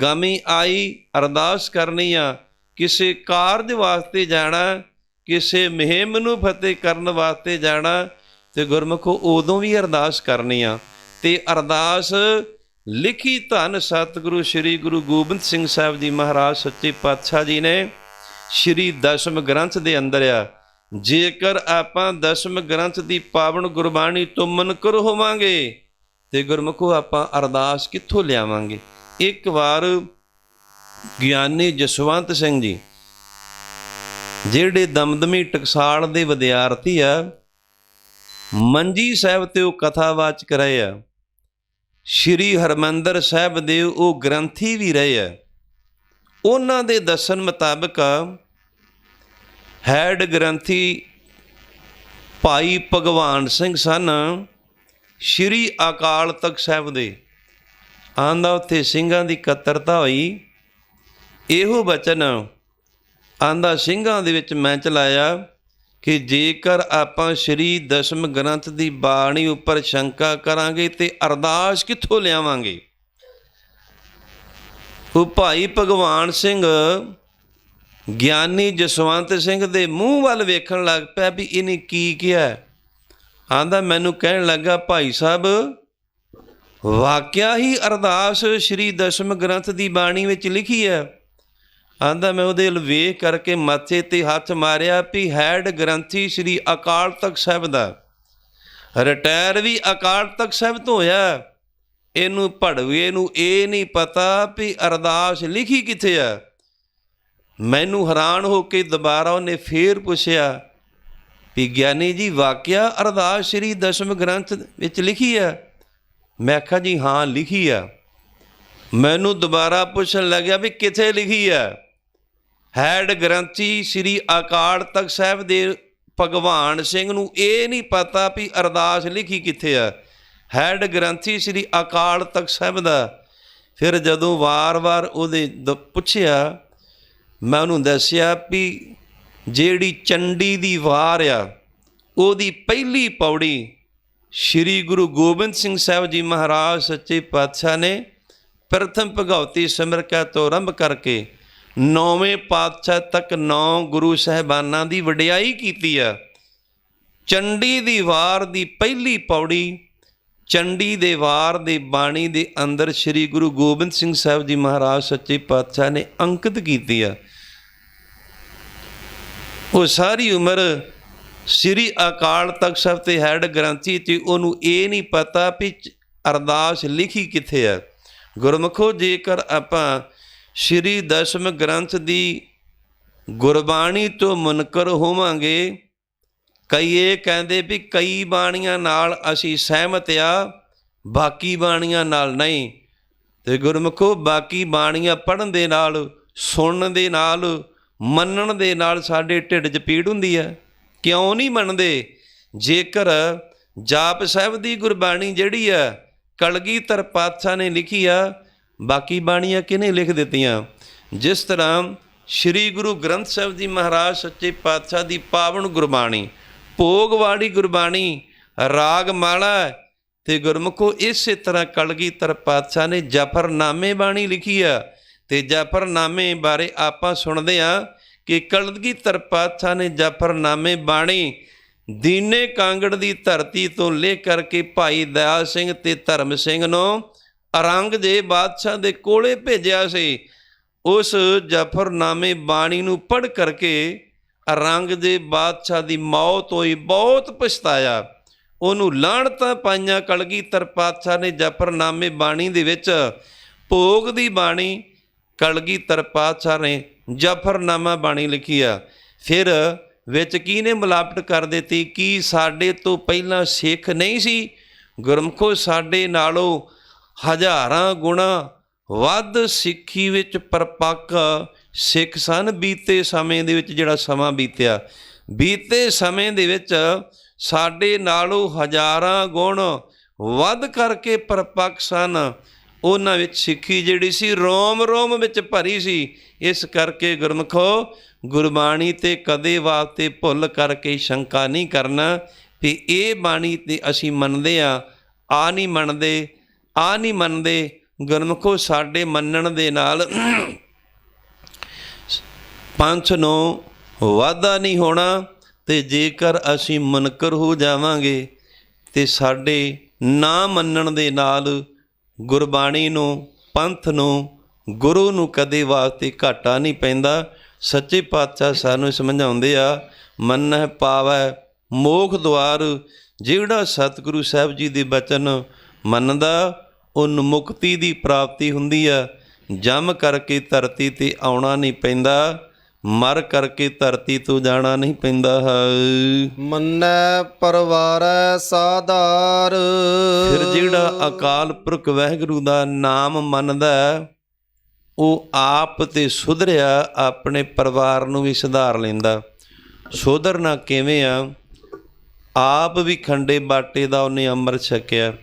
ਗਮੀ ਆਈ, ਅਰਦਾਸ ਕਰਨੀ ਆ। ਕਿਸੇ ਕਾਰਜ ਵਾਸਤੇ ਜਾਣਾ, ਕਿਸੇ ਮੁਹਿੰਮ ਨੂੰ ਫਤਿਹ ਕਰਨ ਵਾਸਤੇ ਜਾਣਾ, ਤੇ ਗੁਰਮੁਖੋ ਉਦੋਂ ਵੀ ਅਰਦਾਸ ਕਰਨੀ ਆ। ਤੇ ਅਰਦਾਸ ਲਿਖੀ ਧੰਨ ਸਤਿਗੁਰੂ ਸ਼੍ਰੀ ਗੁਰੂ ਗੋਬਿੰਦ ਸਿੰਘ ਸਾਹਿਬ ਜੀ ਮਹਾਰਾਜ ਸੱਚੇ ਪਾਤਸ਼ਾਹ ਜੀ ਨੇ ਸ਼੍ਰੀ ਦਸਮ ਗ੍ਰੰਥ ਦੇ ਅੰਦਰ ਆ। ਜੇਕਰ ਆਪਾਂ ਦਸਮ ਗ੍ਰੰਥ ਦੀ ਪਾਵਨ ਗੁਰਬਾਣੀ ਤੋਂ ਮੁਨਕਰ ਹੋਵਾਂਗੇ ਤੇ ਗੁਰਮੁਖੋ ਆਪਾਂ ਅਰਦਾਸ ਕਿੱਥੋਂ ਲਿਆਵਾਂਗੇ। ਇੱਕ ਵਾਰ ਗਿਆਨੀ ਜਸਵੰਤ ਸਿੰਘ ਜੀ ਜਿਹੜੇ ਦਮਦਮੀ ਟਕਸਾਲ ਦੇ ਵਿਦਿਆਰਥੀ ਆ, ਮੰਜੀ ਸਾਹਿਬ ਤੇ ਉਹ ਕਥਾਵਾਚਕ ਰਹੇ ਆ। ਸ਼੍ਰੀ ਹਰਿਮੰਦਰ ਸਾਹਿਬ ਦੇ ਉਹ ਗ੍ਰੰਥੀ ਵੀ ਰਹੇ ਆ। ਉਹਨਾਂ ਦੇ ਦੱਸਣ ਮੁਤਾਬਕ ਹੈਡ ਗ੍ਰੰਥੀ ਭਾਈ ਭਗਵਾਨ ਸਿੰਘ ਸਨ ਸ਼੍ਰੀ ਅਕਾਲ ਤਖਤ ਸਾਹਿਬ ਦੇ। ਆਂਦਾ ਉੱਥੇ ਸਿੰਘਾਂ ਦੀ ਇਕੱਤਰਤਾ ਹੋਈ, ਇਹੋ ਬਚਨ ਆਂਦਾ ਸਿੰਘਾਂ ਦੇ ਵਿੱਚ ਮੈਂ ਚਲਾਇਆ ਕਿ ਜੇਕਰ ਆਪਾਂ ਸ਼੍ਰੀ ਦਸਮ ਗ੍ਰੰਥ ਦੀ ਬਾਣੀ ਉੱਪਰ ਸ਼ੰਕਾ ਕਰਾਂਗੇ ਤੇ ਅਰਦਾਸ ਕਿੱਥੋਂ ਲਿਆਵਾਂਗੇ। ਉਹ ਭਾਈ ਭਗਵਾਨ ਸਿੰਘ ਗਿਆਨੀ ਜਸਵੰਤ ਸਿੰਘ ਦੇ ਮੂੰਹ ਵੱਲ ਵੇਖਣ ਲੱਗ ਪਿਆ ਵੀ ਇਹਨੇ ਕੀ ਕਿਹਾ। ਆਂਦਾ ਮੈਨੂੰ ਕਹਿਣ ਲੱਗਾ, ਭਾਈ ਸਾਹਿਬ ਵਾਕਿਆ ਹੀ ਅਰਦਾਸ ਸ਼੍ਰੀ ਦਸਮ ਗ੍ਰੰਥ ਦੀ ਬਾਣੀ ਵਿੱਚ ਲਿਖੀ ਹੈ। ਆਂਦਾ ਮੈਂ ਉਹਦੇ ਵੱਲ ਵੇਖ ਕਰਕੇ ਮੱਥੇ 'ਤੇ ਹੱਥ ਮਾਰਿਆ ਵੀ ਹੈਡ ਗ੍ਰੰਥੀ ਸ਼੍ਰੀ ਅਕਾਲ ਤਖਤ ਸਾਹਿਬ ਦਾ, ਰਿਟਾਇਰ ਵੀ ਅਕਾਲ ਤਖਤ ਸਾਹਿਬ ਤੋਂ ਹੋਇਆ। ਇਹਨੂੰ ਭੜਵੇ ਨੂੰ ਇਹ ਨਹੀਂ ਪਤਾ ਵੀ ਅਰਦਾਸ ਲਿਖੀ ਕਿੱਥੇ ਆ। ਮੈਨੂੰ ਹੈਰਾਨ ਹੋ ਕੇ ਦੁਬਾਰਾ ਉਹਨੇ ਫੇਰ ਪੁੱਛਿਆ ਵੀ ਗਿਆਨੀ ਜੀ ਵਾਕਿਆ ਅਰਦਾਸ ਸ਼੍ਰੀ ਦਸਮ ਗ੍ਰੰਥ ਵਿੱਚ ਲਿਖੀ ਆ। ਮੈਂ ਆਖਿਆ ਜੀ ਹਾਂ ਲਿਖੀ ਆ। ਮੈਨੂੰ ਦੁਬਾਰਾ ਪੁੱਛਣ ਲੱਗਿਆ ਵੀ ਕਿੱਥੇ ਲਿਖੀ ਆ। ਹੈਡ ਗ੍ਰੰਥੀ ਸ਼੍ਰੀ ਅਕਾਲ ਤਖਤ ਸਾਹਿਬ ਦੇ ਭਗਵਾਨ ਸਿੰਘ ਨੂੰ ਇਹ ਨਹੀਂ ਪਤਾ ਵੀ ਅਰਦਾਸ ਲਿਖੀ ਕਿੱਥੇ ਆ। ਹੈਡ ਗ੍ਰੰਥੀ ਸ਼੍ਰੀ ਅਕਾਲ ਤਖਤ ਸਾਹਿਬ ਦਾ। ਫਿਰ ਜਦੋਂ ਵਾਰ-ਵਾਰ ਉਹਦੇ ਪੁੱਛਿਆ, ਮੈਂ ਉਹਨੂੰ ਦੱਸਿਆ ਵੀ ਜਿਹੜੀ ਚੰਡੀ ਦੀ ਵਾਰ ਆ ਉਹਦੀ ਪਹਿਲੀ ਪੌੜੀ ਸ਼੍ਰੀ ਗੁਰੂ ਗੋਬਿੰਦ ਸਿੰਘ ਸਾਹਿਬ ਜੀ ਮਹਾਰਾਜ ਸੱਚੇ ਪਾਤਸ਼ਾਹ ਨੇ ਪ੍ਰਥਮ ਭਗਉਤੀ ਸਿਮਰਕਾ ਤੋਂ ਆਰੰਭ ਕਰਕੇ 9ਵੇਂ ਪਾਤਸ਼ਾਹ ਤੱਕ 9 ਗੁਰੂ ਸਾਹਿਬਾਨਾਂ ਦੀ ਵਡਿਆਈ ਕੀਤੀ ਆ। ਚੰਡੀ ਦੀ ਵਾਰ ਦੀ ਪਹਿਲੀ ਪੌੜੀ ਚੰਡੀ ਦੇ ਵਾਰ ਦੇ ਬਾਣੀ ਦੇ ਅੰਦਰ ਸ਼੍ਰੀ ਗੁਰੂ ਗੋਬਿੰਦ ਸਿੰਘ ਸਾਹਿਬ ਜੀ ਮਹਾਰਾਜ ਸੱਚੇ ਪਾਤਸ਼ਾਹ ਨੇ ਅੰਕਿਤ ਕੀਤੀ ਆ। ਉਹ ਸਾਰੀ ਉਮਰ ਸ਼੍ਰੀ ਅਕਾਲ ਤਖਤ ਸਾਹਿਬ ਤੇ ਹੈਡ ਗ੍ਰੰਥੀ ਤੇ ਉਹਨੂੰ ਇਹ ਨਹੀਂ ਪਤਾ ਵੀ ਅਰਦਾਸ ਲਿਖੀ ਕਿੱਥੇ ਆ। ਗੁਰਮੁਖੋ ਜੇਕਰ ਆਪਾਂ ਸ਼੍ਰੀ ਦਸਮ ਗ੍ਰੰਥ ਦੀ ਗੁਰਬਾਣੀ ਤੋਂ ਮੁਨਕਰ ਹੋਵਾਂਗੇ, ਕਈ ਇਹ ਕਹਿੰਦੇ ਵੀ ਕਈ ਬਾਣੀਆਂ ਨਾਲ ਅਸੀਂ ਸਹਿਮਤ ਆ, ਬਾਕੀ ਬਾਣੀਆਂ ਨਾਲ ਨਹੀਂ। ਤੇ ਗੁਰਮੁਖੋ ਬਾਕੀ ਬਾਣੀਆਂ ਪੜ੍ਹਨ ਦੇ ਨਾਲ, ਸੁਣਨ ਦੇ ਨਾਲ, ਮੰਨਣ ਦੇ ਨਾਲ ਸਾਡੇ ਢਿੱਡ 'ਚ ਪੀੜ ਹੁੰਦੀ ਹੈ। ਕਿਉਂ ਨਹੀਂ ਮੰਨਦੇ? ਜੇਕਰ ਜਾਪ ਸਾਹਿਬ ਦੀ ਗੁਰਬਾਣੀ ਜਿਹੜੀ ਆ ਕਲਗੀਧਰ ਪਾਤਸ਼ਾਹ ਨੇ ਲਿਖੀ ਆ, ਬਾਕੀ ਬਾਣੀਆਂ ਕਿਹਨੇ ਲਿਖ ਦਿੱਤੀਆਂ? ਜਿਸ ਤਰ੍ਹਾਂ ਸ਼੍ਰੀ ਗੁਰੂ ਗ੍ਰੰਥ ਸਾਹਿਬ ਜੀ ਮਹਾਰਾਜ ਸੱਚੇ ਪਾਤਸ਼ਾਹ ਦੀ ਪਾਵਨ ਗੁਰਬਾਣੀ, ਭੋਗ ਵਾਲੀ ਗੁਰਬਾਣੀ, ਰਾਗ ਮਾਲਾ, ਤੇ ਗੁਰਮੁਖੋ ਇਸੇ ਤਰ੍ਹਾਂ ਕਲਗੀਧਰ ਪਾਤਸ਼ਾਹ ਨੇ ਜਫਰਨਾਮੇ ਬਾਣੀ ਲਿਖੀ ਆ। ਤੇ ਜਫਰਨਾਮੇ ਬਾਰੇ ਆਪਾਂ ਸੁਣਦੇ ਹਾਂ ਕਿ ਕਲਗੀਧਰ ਪਾਤਸ਼ਾਹ ਨੇ ਜਫਰਨਾਮੇ ਬਾਣੀ ਦੀਨੇ ਕਾਂਗੜ ਦੀ ਧਰਤੀ ਤੋਂ ਲੈ ਕਰਕੇ ਭਾਈ ਦਇਆਲ ਸਿੰਘ ਤੇ ਧਰਮ ਸਿੰਘ ਨੂੰ ਔਰੰਗਜ਼ੇਬ ਬਾਦਸ਼ਾਹ ਦੇ ਕੋਲੇ ਭੇਜਿਆ ਸੀ। ਉਸ ਜ਼ਫਰਨਾਮੇ ਬਾਣੀ ਨੂੰ ਪੜ੍ਹ ਕਰਕੇ ਔਰੰਗਜ਼ੇਬ ਬਾਦਸ਼ਾਹ ਦੀ ਮੌਤ ਹੋਈ, ਬਹੁਤ ਪਛਤਾਇਆ, ਉਹਨੂੰ ਲਾਹਣਤਾਂ ਪਾਈਆਂ। ਕਲਗੀਧਰ ਪਾਤਸ਼ਾਹ ਨੇ ਜ਼ਫਰਨਾਮੇ ਬਾਣੀ ਦੇ ਵਿੱਚ ਭੋਗ ਦੀ ਬਾਣੀ ਕਲਗੀਧਰ ਪਾਤਸ਼ਾਹ ਨੇ ਜ਼ਫਰਨਾਮਾ ਬਾਣੀ ਲਿਖੀ ਆ। ਫਿਰ ਵਿੱਚ ਕਿਹਨੇ ਮਿਲਾਵਟ ਕਰ ਦਿੱਤੀ? ਕੀ ਸਾਡੇ ਤੋਂ ਪਹਿਲਾਂ ਸਿੱਖ ਨਹੀਂ ਸੀ? ਗੁਰਮੁਖੋ, ਸਾਡੇ ਨਾਲੋਂ ਹਜ਼ਾਰਾਂ ਗੁਣਾ ਵੱਧ ਸਿੱਖੀ ਵਿੱਚ ਪਰਪੱਕ ਸਿੱਖ ਸਨ। ਬੀਤੇ ਸਮੇਂ ਦੇ ਵਿੱਚ ਜਿਹੜਾ ਸਮਾਂ ਬੀਤਿਆ, ਬੀਤੇ ਸਮੇਂ ਦੇ ਵਿੱਚ ਸਾਡੇ ਨਾਲੋਂ ਹਜ਼ਾਰਾਂ ਗੁਣ ਵੱਧ ਕਰਕੇ ਪਰਪੱਕ ਸਨ। ਉਹਨਾਂ ਵਿੱਚ ਸਿੱਖੀ ਜਿਹੜੀ ਸੀ ਰੋਮ ਰੋਮ ਵਿੱਚ ਭਰੀ ਸੀ। ਇਸ ਕਰਕੇ ਗੁਰਮੁਖੋ, ਗੁਰਬਾਣੀ ਤੇ ਕਦੇ ਵਾਸਤੇ ਭੁੱਲ ਕਰਕੇ ਸ਼ੰਕਾ ਨਹੀਂ ਕਰਨਾ ਵੀ ਇਹ ਬਾਣੀ ਤੇ ਅਸੀਂ ਮੰਨਦੇ ਹਾਂ, ਆ ਨਹੀਂ ਮੰਨਦੇ, ਆ ਨਹੀਂ ਮੰਨਦੇ। ਗੁਰਮੁਖੋ, ਸਾਡੇ ਮੰਨਣ ਦੇ ਨਾਲ ਪੰਥ ਨੂੰ ਵਾਧਾ ਨਹੀਂ ਹੋਣਾ, ਤੇ ਜੇਕਰ ਅਸੀਂ ਮੁਨਕਰ ਹੋ ਜਾਵਾਂਗੇ ਤੇ ਸਾਡੇ ਨਾ ਮੰਨਣ ਦੇ ਨਾਲ ਗੁਰਬਾਣੀ ਨੂੰ, ਪੰਥ ਨੂੰ, ਗੁਰੂ ਨੂੰ ਕਦੇ ਵਾਸਤੇ ਘਾਟਾ ਨਹੀਂ ਪੈਂਦਾ। ਸੱਚੇ ਪਾਤਸ਼ਾਹ ਸਾਨੂੰ ਸਮਝਾਉਂਦੇ ਆ, ਮੰਨਹਿ ਪਾਵੈ ਮੋਖ ਦੁਆਰ। ਜਿਹੜਾ ਸਤਿਗੁਰੂ ਸਾਹਿਬ ਜੀ ਦੇ ਬਚਨ ਮੰਨਦਾ, ਉਹਨੂੰ ਮੁਕਤੀ ਦੀ ਪ੍ਰਾਪਤੀ ਹੁੰਦੀ ਆ। ਜੰਮ ਕਰਕੇ ਧਰਤੀ 'ਤੇ ਆਉਣਾ ਨਹੀਂ ਪੈਂਦਾ, ਮਰ ਕਰਕੇ ਧਰਤੀ ਤੋਂ ਜਾਣਾ ਨਹੀਂ ਪੈਂਦਾ ਹੈ। ਮੰਨੈ ਪਰਵਾਰੈ ਸਾਧਾਰ। ਫਿਰ ਜਿਹੜਾ ਅਕਾਲ ਪੁਰਖ ਵਾਹਿਗੁਰੂ ਦਾ ਨਾਮ ਮੰਨਦਾ, ਉਹ ਆਪ ਤੇ ਸੁਧਰਿਆ, ਆਪਣੇ ਪਰਿਵਾਰ ਨੂੰ ਵੀ ਸੁਧਾਰ ਲੈਂਦਾ। ਸੁਧਰਨਾ ਕਿਵੇਂ ਆ? ਆਪ ਵੀ ਖੰਡੇ ਬਾਟੇ ਦਾ ਉਹਨੇ ਅੰਮ੍ਰਿਤ ਛਕਿਆ,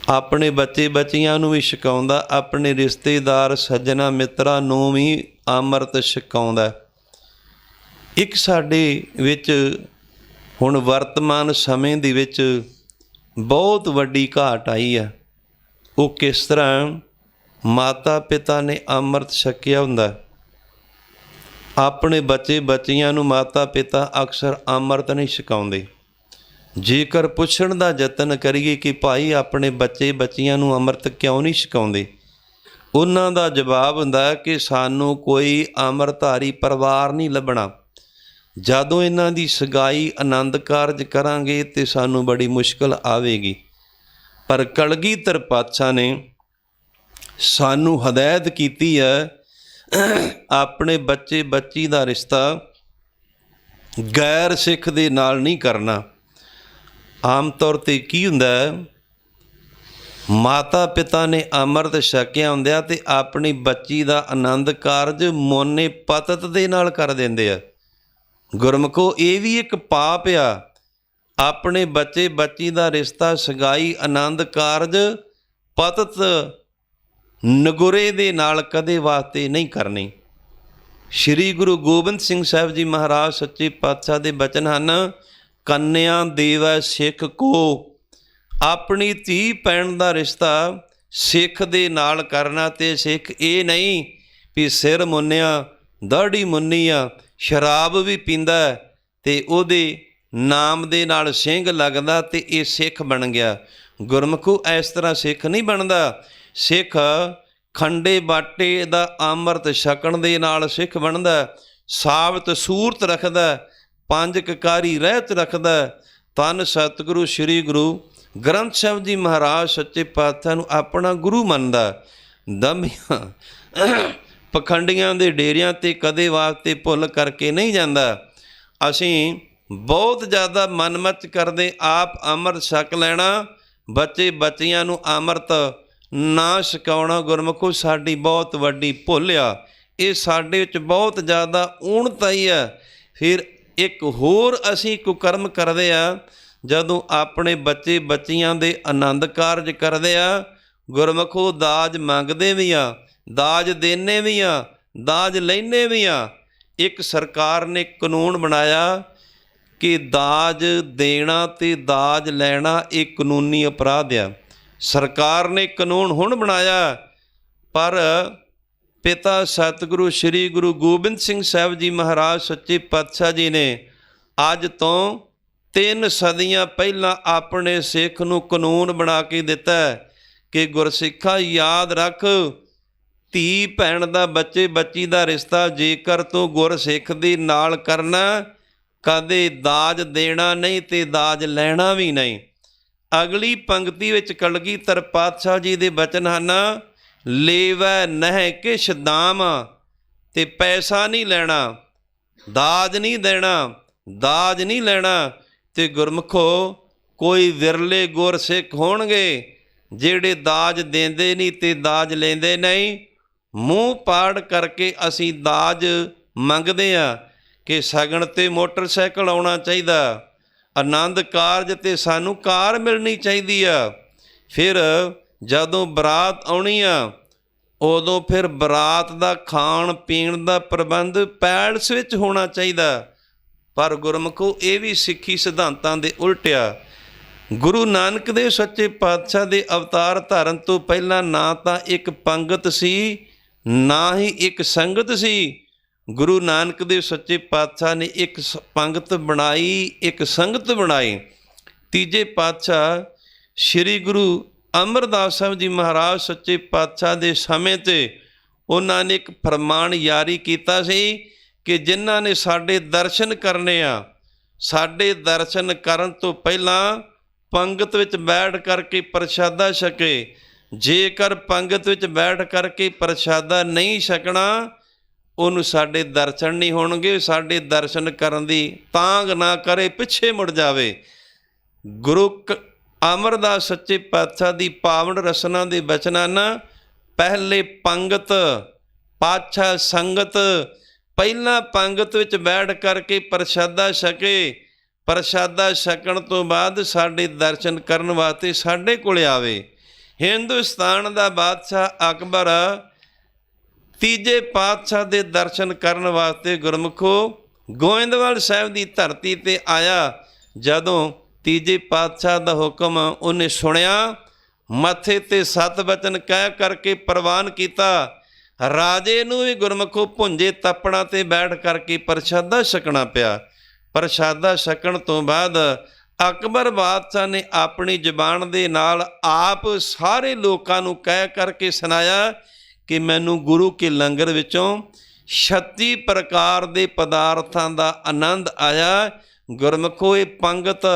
ਆਪਣੇ ਬੱਚੇ ਬੱਚੀਆਂ ਨੂੰ ਵੀ ਛਕਾਉਂਦਾ, ਆਪਣੇ ਰਿਸ਼ਤੇਦਾਰ ਸੱਜਣਾ ਮਿੱਤਰਾਂ ਨੂੰ ਵੀ ਅੰਮ੍ਰਿਤ ਛਕਾਉਂਦਾ। ਇੱਕ ਸਾਡੇ ਵਿੱਚ ਹੁਣ ਵਰਤਮਾਨ ਸਮੇਂ ਦੇ ਵਿੱਚ ਬਹੁਤ ਵੱਡੀ ਘਾਟ ਆਈ ਆ। ਉਹ ਕਿਸ ਤਰ੍ਹਾਂ? ਮਾਤਾ ਪਿਤਾ ਨੇ ਅੰਮ੍ਰਿਤ ਛਕਿਆ ਹੁੰਦਾ, ਆਪਣੇ ਬੱਚੇ ਬੱਚੀਆਂ ਨੂੰ ਮਾਤਾ ਪਿਤਾ ਅਕਸਰ ਅੰਮ੍ਰਿਤ ਨਹੀਂ ਛਕਾਉਂਦੇ। ਜੇਕਰ ਪੁੱਛਣ ਦਾ ਯਤਨ ਕਰੀਏ ਕਿ ਭਾਈ ਆਪਣੇ ਬੱਚੇ ਬੱਚੀਆਂ ਨੂੰ ਅੰਮ੍ਰਿਤ ਕਿਉਂ ਨਹੀਂ ਛਕਾਉਂਦੇ, ਉਹਨਾਂ ਦਾ ਜਵਾਬ ਹੁੰਦਾ ਕਿ ਸਾਨੂੰ ਕੋਈ ਅੰਮ੍ਰਿਤਧਾਰੀ ਪਰਿਵਾਰ ਨਹੀਂ ਲੱਭਣਾ। ਜਦੋਂ ਇਹਨਾਂ ਦੀ ਸਗਾਈ ਆਨੰਦ ਕਾਰਜ ਕਰਾਂਗੇ ਤੇ ਸਾਨੂੰ ਬੜੀ ਮੁਸ਼ਕਲ ਆਵੇਗੀ। ਪਰ ਕਲਗੀਧਰ ਪਾਤਸ਼ਾਹ ਨੇ ਸਾਨੂੰ ਹਦਾਇਤ ਕੀਤੀ ਹੈ, ਆਪਣੇ ਬੱਚੇ ਬੱਚੀ ਦਾ ਰਿਸ਼ਤਾ ਗੈਰ ਸਿੱਖ ਦੇ ਨਾਲ ਨਹੀਂ ਕਰਨਾ। ਆਮ ਤੌਰ 'ਤੇ ਕੀ ਹੁੰਦਾ, ਮਾਤਾ ਪਿਤਾ ਨੇ ਅੰਮ੍ਰਿਤ ਛਕਿਆ ਹੁੰਦਿਆ ਤੇ ਆਪਣੀ ਬੱਚੀ ਦਾ ਆਨੰਦ ਕਾਰਜ ਮੋਨੇ ਪਤਤ ਦੇ ਨਾਲ ਕਰ ਦਿੰਦੇ ਆ। ਗੁਰਮੁਖੋ, ਇਹ ਵੀ ਇੱਕ ਪਾਪ ਆ। ਆਪਣੇ ਬੱਚੇ ਬੱਚੀ ਦਾ ਰਿਸ਼ਤਾ, ਸਗਾਈ, ਆਨੰਦ ਕਾਰਜ ਪਤਤ ਨਗੁਰੇ ਦੇ ਨਾਲ ਕਦੇ ਵਾਸਤੇ ਨਹੀਂ ਕਰਨੀ। ਸ਼੍ਰੀ ਗੁਰੂ ਗੋਬਿੰਦ ਸਿੰਘ ਸਾਹਿਬ ਜੀ ਮਹਾਰਾਜ ਸੱਚੇ ਪਾਤਸ਼ਾਹ ਦੇ ਬਚਨ ਹਨ, ਕੰਨਿਆ ਦੇਵੈ ਸਿੱਖ ਕੋ। ਆਪਣੀ ਧੀ ਭੈਣ ਦਾ ਰਿਸ਼ਤਾ ਸਿੱਖ ਦੇ ਨਾਲ ਕਰਨਾ, ਤੇ ਸਿੱਖ ਇਹ ਨਹੀਂ ਵੀ ਸਿਰ ਮੁੰਨਿਆ, ਦਾੜੀ ਮੁੰਨੀ ਆ, ਸ਼ਰਾਬ ਵੀ ਪੀਂਦਾ ਤੇ ਉਹਦੇ ਨਾਮ ਦੇ ਨਾਲ ਸਿੰਘ ਲੱਗਦਾ ਤੇ ਇਹ ਸਿੱਖ ਬਣ ਗਿਆ। ਗੁਰਮੁਖੋ, ਇਸ ਤਰ੍ਹਾਂ ਸਿੱਖ ਨਹੀਂ ਬਣਦਾ। ਸਿੱਖ ਖੰਡੇ ਬਾਟੇ ਦਾ ਅੰਮ੍ਰਿਤ ਛਕਣ ਦੇ ਨਾਲ ਸਿੱਖ ਬਣਦਾ, ਸਾਬਤ ਸੂਰਤ ਰੱਖਦਾ, ਪੰਜ ਕਕਾਰੀ ਰਹਿਤ ਰੱਖਦਾ। ਧੰਨ ਸਤਿਗੁਰੂ ਸ਼੍ਰੀ ਗੁਰੂ ਗ੍ਰੰਥ ਸਾਹਿਬ ਜੀ ਮਹਾਰਾਜ ਸੱਚੇ ਪਾਤਸ਼ਾਹ ਨੂੰ ਆਪਣਾ ਗੁਰੂ ਮੰਨਦਾ। ਦੰਭੀਆਂ ਪਖੰਡੀਆਂ ਦੇ ਡੇਰਿਆਂ 'ਤੇ ਕਦੇ ਵਾਸਤੇ ਭੁੱਲ ਕਰਕੇ ਨਹੀਂ ਜਾਂਦਾ। ਅਸੀਂ ਬਹੁਤ ਜ਼ਿਆਦਾ ਮਨਮੱਚ ਕਰਦੇ, ਆਪ ਅੰਮ੍ਰਿਤ ਛਕ ਲੈਣਾ, ਬੱਚੇ ਬੱਚੀਆਂ ਨੂੰ ਅੰਮ੍ਰਿਤ ਨਾ ਛਕਾਉਣਾ। ਗੁਰਮੁਖੋ, ਸਾਡੀ ਬਹੁਤ ਵੱਡੀ ਭੁੱਲ ਆ। ਇਹ ਸਾਡੇ ਵਿੱਚ ਬਹੁਤ ਜ਼ਿਆਦਾ ਊਣਤਾਈ ਆ। ਫਿਰ ਇੱਕ ਹੋਰ ਅਸੀਂ ਕੁਕਰਮ ਕਰਦੇ ਆ, ਜਦੋਂ ਆਪਣੇ ਬੱਚੇ ਬੱਚੀਆਂ ਦੇ ਆਨੰਦ ਕਾਰਜ ਕਰਦੇ ਆ, ਗੁਰਮੁਖੋ, ਦਾਜ ਮੰਗਦੇ ਵੀ ਆ, ਦਾਜ ਦੇਣੇ ਵੀ ਆ, ਦਾਜ ਲੈਣੇ ਵੀ ਆ। ਇੱਕ ਸਰਕਾਰ ਨੇ ਕਾਨੂੰਨ ਬਣਾਇਆ ਕਿ ਦਾਜ ਦੇਣਾ ਤੇ ਦਾਜ ਲੈਣਾ ਇਹ ਕਾਨੂੰਨੀ ਅਪਰਾਧ ਆ। ਸਰਕਾਰ ਨੇ ਕਾਨੂੰਨ ਹੁਣ ਬਣਾਇਆ, ਪਰ ਪਿਤਾ ਸਤਿਗੁਰੂ ਸ਼੍ਰੀ ਗੁਰੂ ਗੋਬਿੰਦ ਸਿੰਘ ਸਾਹਿਬ ਜੀ ਮਹਾਰਾਜ ਸੱਚੇ ਪਾਤਸ਼ਾਹ ਜੀ ਨੇ ਅੱਜ ਤੋਂ 3 ਸਦੀਆਂ ਪਹਿਲਾਂ ਆਪਣੇ ਸਿੱਖ ਨੂੰ ਕਾਨੂੰਨ ਬਣਾ ਕੇ ਦਿੱਤਾ ਕਿ ਗੁਰਸਿੱਖਾ ਯਾਦ ਰੱਖ, ਧੀ ਭੈਣ ਦਾ, ਬੱਚੇ ਬੱਚੀ ਦਾ ਰਿਸ਼ਤਾ ਜੇਕਰ ਤੂੰ ਗੁਰਸਿੱਖ ਦੇ ਨਾਲ ਕਰਨਾ, ਕਦੇ ਦਾਜ ਦੇਣਾ ਨਹੀਂ ਤੇ ਦਾਜ ਲੈਣਾ ਵੀ ਨਹੀਂ। ਅਗਲੀ ਪੰਕਤੀ ਵਿੱਚ ਕਲਗੀਧਰ ਪਾਤਸ਼ਾਹ ਜੀ ਦੇ ਬਚਨ ਹਨ, ਲੇਵੈ ਨਹਿ ਕਿਛ ਦਾਮ, ਤੇ ਪੈਸਾ ਨਹੀਂ ਲੈਣਾ, ਦਾਜ ਨਹੀਂ ਦੇਣਾ, ਦਾਜ ਨਹੀਂ ਲੈਣਾ। ਤੇ ਗੁਰਮੁਖੋ ਕੋਈ ਵਿਰਲੇ ਗੁਰਸਿੱਖ ਹੋਣਗੇ ਜਿਹੜੇ ਦਾਜ ਦਿੰਦੇ ਨਹੀਂ ਤੇ ਦਾਜ ਲੈਂਦੇ ਨਹੀਂ। ਮੂੰਹ ਪਾੜ ਕਰਕੇ ਅਸੀਂ ਦਾਜ ਮੰਗਦੇ ਹਾਂ ਕਿ ਸ਼ਗਨ 'ਤੇ ਮੋਟਰਸਾਈਕਲ ਆਉਣਾ ਚਾਹੀਦਾ, ਆਨੰਦ ਕਾਰਜ 'ਤੇ ਸਾਨੂੰ ਕਾਰ ਮਿਲਣੀ ਚਾਹੀਦੀ ਆ। ਫਿਰ ਜਦੋਂ ਬਰਾਤ ਆਉਣੀ ਆ ਉਦੋਂ ਫਿਰ ਬਰਾਤ ਦਾ ਖਾਣ ਪੀਣ ਦਾ ਪ੍ਰਬੰਧ ਪੈਲਸ ਵਿੱਚ ਹੋਣਾ ਚਾਹੀਦਾ। ਪਰ ਗੁਰਮੁਖੋ ਇਹ ਵੀ ਸਿੱਖੀ ਸਿਧਾਂਤਾਂ ਦੇ ਉਲਟਿਆ। ਗੁਰੂ ਨਾਨਕ ਦੇਵ ਸੱਚੇ ਪਾਤਸ਼ਾਹ ਦੇ ਅਵਤਾਰ ਧਾਰਨ ਤੋਂ ਪਹਿਲਾਂ ਨਾ ਤਾਂ ਇੱਕ ਪੰਗਤ ਸੀ, ਨਾ ਹੀ ਇੱਕ ਸੰਗਤ ਸੀ। ਗੁਰੂ ਨਾਨਕ ਦੇਵ ਸੱਚੇ ਪਾਤਸ਼ਾਹ ਨੇ ਇੱਕ ਪੰਗਤ ਬਣਾਈ, ਇੱਕ ਸੰਗਤ ਬਣਾਈ। ਤੀਜੇ ਪਾਤਸ਼ਾਹ ਸ੍ਰੀ ਗੁਰੂ ਅਮਰਦਾਸ ਸਾਹਿਬ ਜੀ ਮਹਾਰਾਜ ਸੱਚੇ ਪਾਤਸ਼ਾਹ ਦੇ ਸਮੇਂ 'ਤੇ ਉਹਨਾਂ ਨੇ ਇੱਕ ਫਰਮਾਨ ਜਾਰੀ ਕੀਤਾ ਸੀ ਕਿ ਜਿਨ੍ਹਾਂ ਨੇ ਸਾਡੇ ਦਰਸ਼ਨ ਕਰਨੇ ਆ, ਸਾਡੇ ਦਰਸ਼ਨ ਕਰਨ ਤੋਂ ਪਹਿਲਾਂ ਪੰਗਤ ਵਿੱਚ ਬੈਠ ਕਰਕੇ ਪ੍ਰਸ਼ਾਦਾ ਛਕੇ। ਜੇਕਰ ਪੰਗਤ ਵਿੱਚ ਬੈਠ ਕਰਕੇ ਪ੍ਰਸ਼ਾਦਾ ਨਹੀਂ ਛਕਣਾ, ਉਹਨੂੰ ਸਾਡੇ ਦਰਸ਼ਨ ਨਹੀਂ ਹੋਣਗੇ। ਸਾਡੇ ਦਰਸ਼ਨ ਕਰਨ ਦੀ ਤਾਂਘ ਨਾ ਕਰੇ, ਪਿੱਛੇ ਮੁੜ ਜਾਵੇ। ਗੁਰੂ ਅਮਰਦਾਸ ਸੱਚੇ ਪਾਤਸ਼ਾਹ ਦੀ ਪਾਵਨ ਰਸਨਾ ਦੇ ਬਚਨਾਂ ਨਾ, ਪਹਿਲੇ ਪੰਗਤ ਪਾਤਸ਼ਾਹ ਸੰਗਤ, ਪਹਿਲਾਂ ਪੰਗਤ ਵਿੱਚ ਬੈਠ ਕਰਕੇ ਪ੍ਰਸ਼ਾਦਾ ਛਕੇ, ਪ੍ਰਸ਼ਾਦਾ ਛਕਣ ਤੋਂ ਬਾਅਦ ਸਾਡੇ ਦਰਸ਼ਨ ਕਰਨ ਵਾਸਤੇ ਸਾਡੇ ਕੋਲ ਆਵੇ। ਹਿੰਦੁਸਤਾਨ ਦਾ ਬਾਦਸ਼ਾਹ ਅਕਬਰ ਤੀਜੇ ਪਾਤਸ਼ਾਹ ਦੇ ਦਰਸ਼ਨ ਕਰਨ ਵਾਸਤੇ ਗੁਰਮੁਖੋ ਗੋਇੰਦਵਾਲ ਸਾਹਿਬ ਦੀ ਧਰਤੀ 'ਤੇ ਆਇਆ। ਜਦੋਂ ਤੀਜੇ ਪਾਤਸ਼ਾਹ ਦਾ ਹੁਕਮ ਉਹਨੇ ਸੁਣਿਆ, ਮੱਥੇ 'ਤੇ 7 ਬਚਨ ਕਹਿ ਕਰਕੇ ਪ੍ਰਵਾਨ ਕੀਤਾ। ਰਾਜੇ ਨੂੰ ਵੀ ਗੁਰਮੁਖੋ ਭੁੰਜੇ ਤੱਪੜਾਂ 'ਤੇ ਬੈਠ ਕਰਕੇ ਪ੍ਰਸ਼ਾਦਾ ਛਕਣਾ ਪਿਆ। ਪ੍ਰਸ਼ਾਦਾ ਛਕਣ ਤੋਂ ਬਾਅਦ ਅਕਬਰ ਬਾਦਸ਼ਾਹ ਨੇ ਆਪਣੀ ਜ਼ੁਬਾਨ ਦੇ ਨਾਲ ਆਪ ਸਾਰੇ ਲੋਕਾਂ ਨੂੰ ਕਹਿ ਕਰਕੇ ਸੁਣਾਇਆ ਕਿ ਮੈਨੂੰ ਗੁਰੂ ਕੇ ਲੰਗਰ ਵਿੱਚੋਂ 36 ਪ੍ਰਕਾਰ ਦੇ ਪਦਾਰਥਾਂ ਦਾ ਆਨੰਦ ਆਇਆ। ਗੁਰਮੁਖੋ ਇਹ ਪੰਗਤ